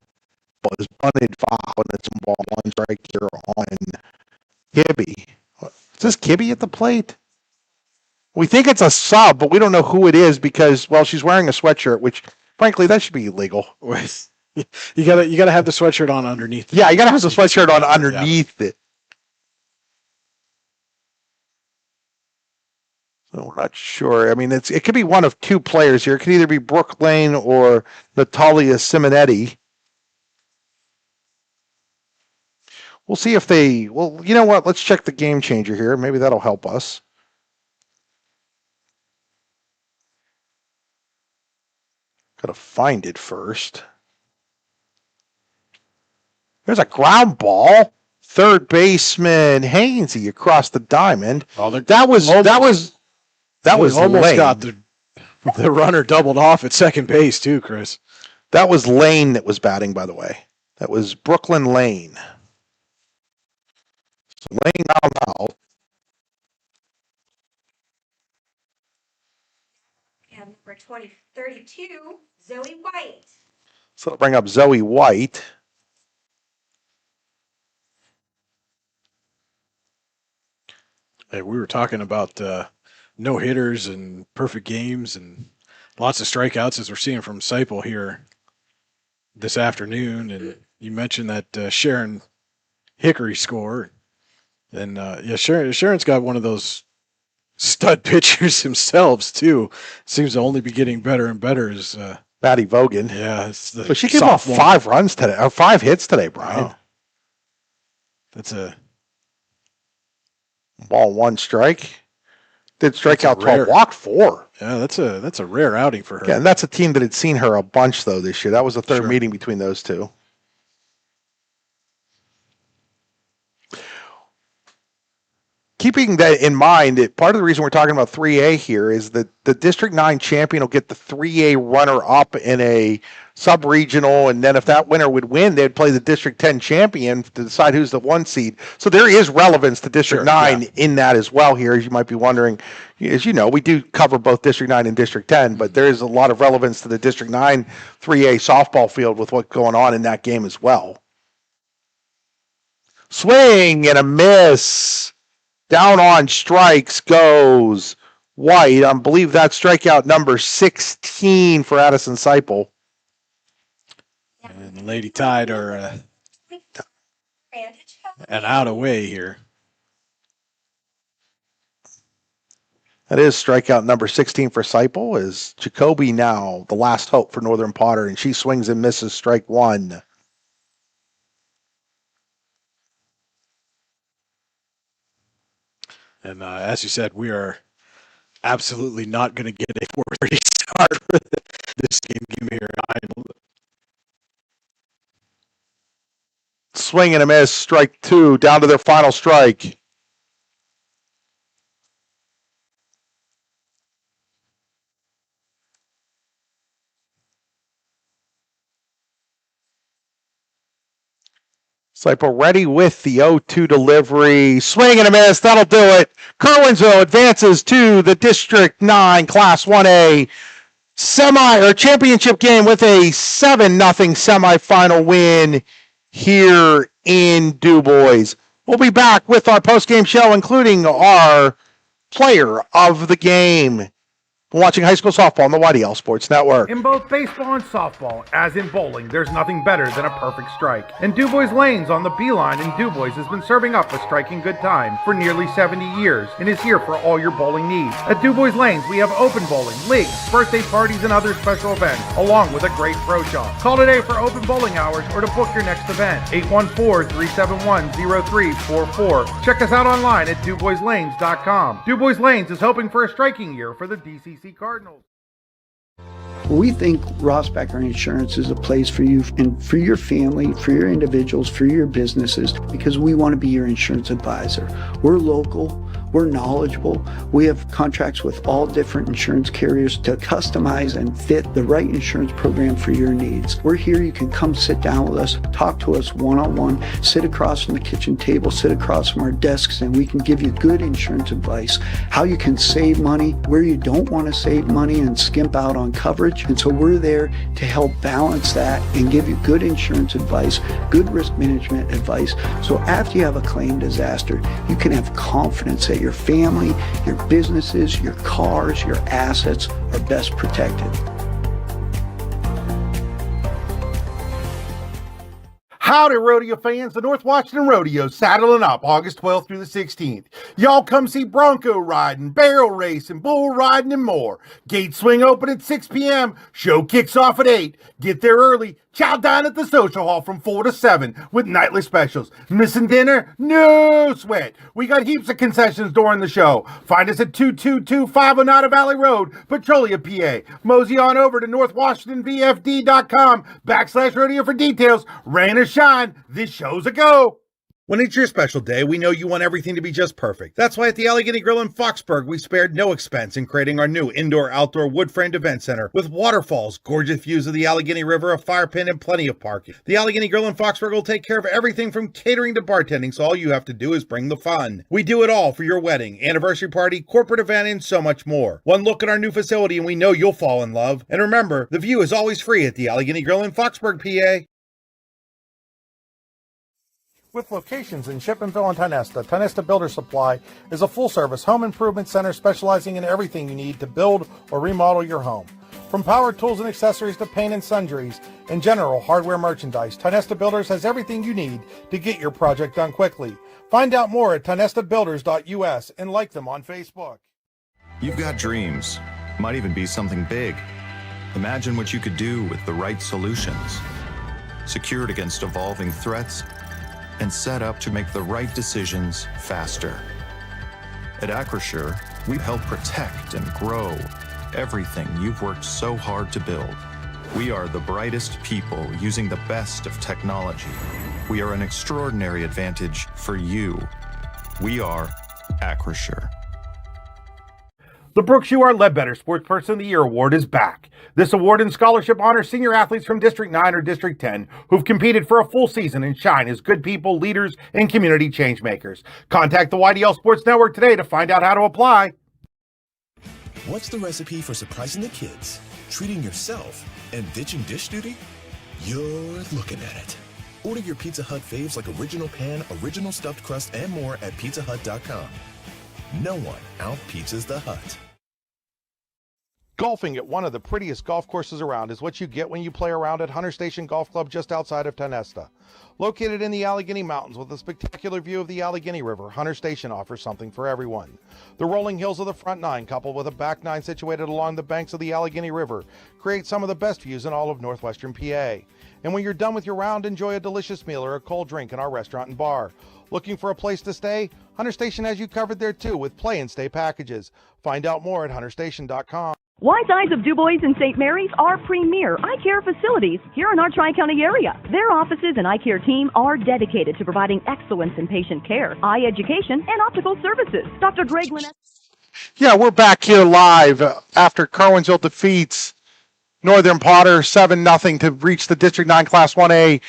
C: Was bunted foul and it's a ball 1 strike here on Kibbe. Is this Kibbe at the plate? We think it's a sub, but we don't know who it is because, well, she's wearing a sweatshirt, which, frankly, that should be illegal.
J: You gotta have the sweatshirt on underneath.
C: Yeah, you gotta have the sweatshirt on underneath it. So we're not sure. I mean, it could be one of 2 players here. It could either be Brooke Lane or Natalia Simonetti. We'll see if they. Well, you know what? Let's check the game changer here. Maybe that'll help us. Gotta find it first. There's a ground ball. Third baseman Hainsey across the diamond.
J: Oh,
C: That was
J: almost
C: Lane.
J: got the runner doubled off at second base too, Chris.
C: That was Lane that was batting, by the way. That was Brooklyn Lane. So Lane out.
D: And number 32, Zoe White.
C: So it'll bring up Zoe White.
J: Hey, we were talking about no hitters and perfect games and lots of strikeouts as we're seeing from Seipel here this afternoon. And you mentioned that Sharon Hickory score. And yeah, Sharon's got one of those stud pitchers themselves too. Seems to only be getting better and better as
C: Maddie Vogan.
J: yeah, it's the
C: But she gave off
J: sophomore.
C: 5 runs today, or 5 hits today, Brian.
J: Wow. That's a
C: Ball 1 strike. Did strike
J: That's a
C: out 12,
J: rare-
C: walked 4.
J: yeah, that's a rare outing for her.
C: Yeah, and that's a team that had seen her a bunch though this year. That was the third
J: Sure.
C: meeting between those two. Keeping that in mind, part of the reason we're talking about 3A here is that the District 9 champion will get the 3A runner-up in a sub-regional, and then if that winner would win, they'd play the District 10 champion to decide who's the 1 seed. So there is relevance to District
J: Sure,
C: 9
J: yeah.
C: in that as well here, as you might be wondering. As you know, we do cover both District 9 and District 10, but there is a lot of relevance to the District 9 3A softball field with what's going on in that game as well. Swing and a miss. Down on strikes goes White. I believe that's strikeout number 16 for Addison Seipel.
J: And the Lady Tide are an out away here.
C: That is strikeout number 16 for Seipel. Is Jacoby now the last hope for Northern Potter, and she swings and misses strike 1.
J: And as you said, we are absolutely not going to get a 4:30 start for this game. Give me here.
C: Swing and a miss, strike 2, down to their final strike. Seipel ready with the 0-2 delivery. Swing and a miss. That'll do it. Curwensville advances to the District 9 Class 1A championship game with a 7-0 semifinal win here in DuBois. We'll be back with our post-game show, including our player of the game. Watching high school softball on the YDL Sports Network.
A: In both baseball and softball, as in bowling, there's nothing better than a perfect strike. And DuBois Lanes on the Beeline in DuBois has been serving up a striking good time for nearly 70 years and is here for all your bowling needs. At DuBois Lanes, we have open bowling, leagues, birthday parties, and other special events, along with a great pro shop. Call today for open bowling hours or to book your next event. 814-371-0344. Check us out online at DuBoisLanes.com. DuBois Lanes is hoping for a striking year for the DCC Cardinals.
B: We think Rossbacker Insurance is a place for you and for your family, for your individuals, for your businesses, because we want to be your insurance advisor. We're local. We're knowledgeable. We have contracts with all different insurance carriers to customize and fit the right insurance program for your needs. We're here. You can come sit down with us, talk to us one-on-one, sit across from the kitchen table, sit across from our desks, and we can give you good insurance advice, how you can save money, where you don't want to save money and skimp out on coverage. And so we're there to help balance that and give you good insurance advice, good risk management advice. So after you have a claim disaster, you can have confidence that your family, your businesses, your cars, your assets are best protected.
A: Howdy, rodeo fans. The North Washington Rodeo saddling up August 12th through the 16th. Y'all come see bronco riding, barrel racing, bull riding, and more. Gates swing open at 6 p.m. Show kicks off at 8. Get there early. Chow down at the social hall from 4 to 7 with nightly specials. Missing dinner? No sweat. We got heaps of concessions during the show. Find us at 22250 Oneida Valley Road, Petrolia, PA. Mosey on over to northwashingtonvfd.com/rodeo for details. Rain or shine, this show's a go. When it's your special day, we know you want everything to be just perfect. That's why at the Allegheny Grill in Foxburg, we spared no expense in creating our new indoor-outdoor wood-framed event center with waterfalls, gorgeous views of the Allegheny River, a fire pit, and plenty of parking. The Allegheny Grill in Foxburg will take care of everything from catering to bartending, so all you have to do is bring the fun. We do it all for your wedding, anniversary party, corporate event, and so much more. One look at our new facility and we know you'll fall in love. And remember, the view is always free at the Allegheny Grill in Foxburg, PA.
H: With locations in Shippenville and Tionesta Builder Supply is a full-service home improvement center specializing in everything you need to build or remodel your home. From power tools and accessories to paint and sundries and general hardware merchandise, Tionesta Builders has everything you need to get your project done quickly. Find out more at tionestabuilders.us and like them on Facebook.
E: You've got dreams, might even be something big. Imagine what you could do with the right solutions. Secured against evolving threats and set up to make the right decisions faster. At Acrisure, we help protect and grow everything you've worked so hard to build. We are the brightest people using the best of technology. We are an extraordinary advantage for you. We are Acrisure.
A: The Brooks U.R. Ledbetter Sportsperson of the Year Award is back. This award and scholarship honors senior athletes from District 9 or District 10 who've competed for a full season and shine as good people, leaders, and community change makers. Contact the YDL Sports Network today to find out how to apply.
F: What's the recipe for surprising the kids, treating yourself, and ditching dish duty? You're looking at it. Order your Pizza Hut faves like original pan, original stuffed crust, and more at pizzahut.com. No one out-pizzas the Hut.
H: Golfing at one of the prettiest golf courses around is what you get when you play around at Hunter Station Golf Club just outside of Tionesta. Located in the Allegheny Mountains with a spectacular view of the Allegheny River, Hunter Station offers something for everyone. The rolling hills of the front nine, coupled with a back nine situated along the banks of the Allegheny River, create some of the best views in all of northwestern PA. And when you're done with your round, enjoy a delicious meal or a cold drink in our restaurant and bar. Looking for a place to stay? Hunter Station has you covered there too with play and stay packages. Find out more at hunterstation.com.
G: Wise Eyes of DuBois and St. Mary's are premier eye care facilities here in our Tri-County area. Their offices and eye care team are dedicated to providing excellence in patient care, eye education, and optical services. Dr. Greg Lynette.
C: Yeah, we're back here live after Curwensville defeats Northern Potter 7-0 to reach the District 9 Class 1A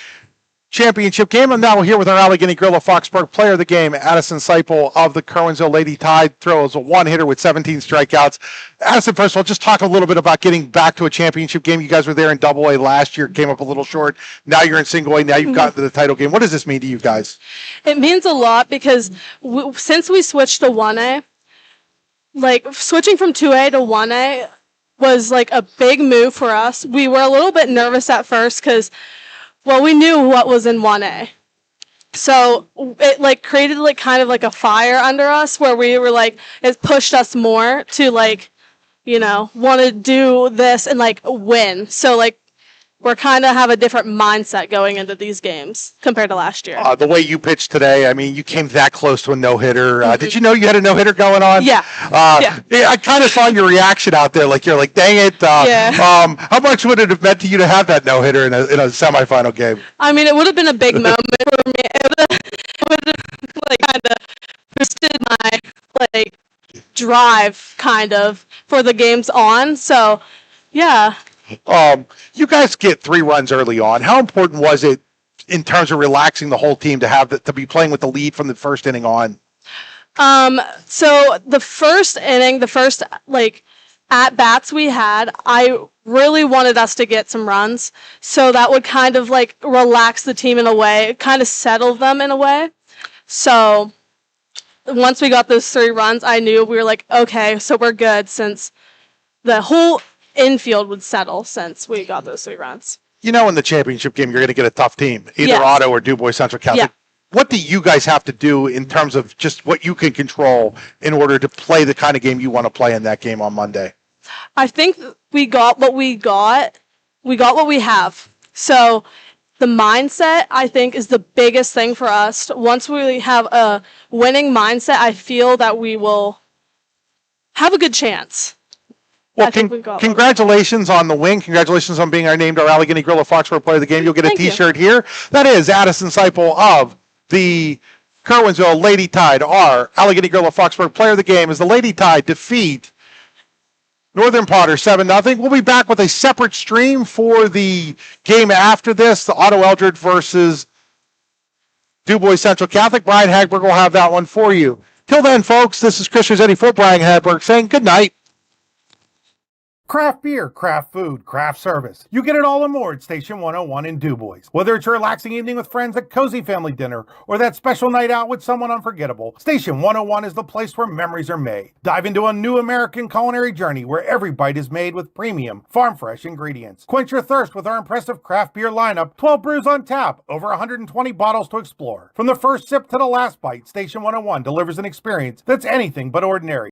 C: championship game. I'm now here with our Allegheny Grill of Foxburg player of the game, Addison Seipel of the Curwensville Lady Tide. Throws a one-hitter with 17 strikeouts. Addison, first of all, just talk a little bit about getting back to a championship game. You guys were there in Double A last year, came up a little short. Now you're in Single A. Now you've gotten to the title game. What does this mean to you guys?
K: It means a lot because since we switched to 1A, like switching from 2A to 1A was like a big move for us. We were a little bit nervous at first because we knew what was in 1A. So it like created like kind of like a fire under us where we were like, it pushed us more to like, want to do this and like win. So like we're kind of have a different mindset going into these games compared to last year.
C: The way you pitched today, I mean, you came that close to a no-hitter. Did you know you had a no-hitter going on?
K: Yeah.
C: Yeah, I kind of saw your reaction out there. Like, you're like, dang it. How much would it have meant to you to have that no-hitter in a semifinal game?
K: I mean, it would have been a big moment for me. It would have like kind of boosted my like drive kind of for the games on. So, yeah.
C: You guys get 3 runs early on. How important was it in terms of relaxing the whole team to be playing with the lead from the first inning on?
K: So the first inning, the first like at bats we had, I really wanted us to get some runs. So that would kind of like relax the team in a way, kind of settle them in a way. So once we got those 3 runs, I knew we were like, okay, so we're good since the whole infield would settle since we got those 3 runs.
C: In the championship game, you're going to get a tough team, either Otto or DuBois Central Catholic. Yeah. What do you guys have to do in terms of just what you can control in order to play the kind of game you want to play in that game on Monday?
K: I think we got what we got. We got what we have. So the mindset, I think, is the biggest thing for us. Once we have a winning mindset, I feel that we will have a good chance.
C: Well, congratulations on the win. Congratulations on being named our Allegheny Grill of Foxborough Player of the Game. You'll get a T-shirt here. That is Addison Seipel of the Curwensville Lady Tide, our Allegheny Grill of Foxborough Player of the Game, as the Lady Tide defeat Northern Potter 7-0. We'll be back with a separate stream for the game after this, the Otto Eldred versus DuBois Central Catholic. Brian Hagberg will have that one for you. Till then, folks, this is Chris Rossetti for Brian Hagberg saying good night.
A: Craft beer, craft food, craft service. You get it all and more at Station 101 in DuBois. Whether it's a relaxing evening with friends at cozy family dinner or that special night out with someone unforgettable, Station 101 is the place where memories are made. Dive into a new American culinary journey where every bite is made with premium, farm-fresh ingredients. Quench your thirst with our impressive craft beer lineup, 12 brews on tap, over 120 bottles to explore. From the first sip to the last bite, Station 101 delivers an experience that's anything but ordinary.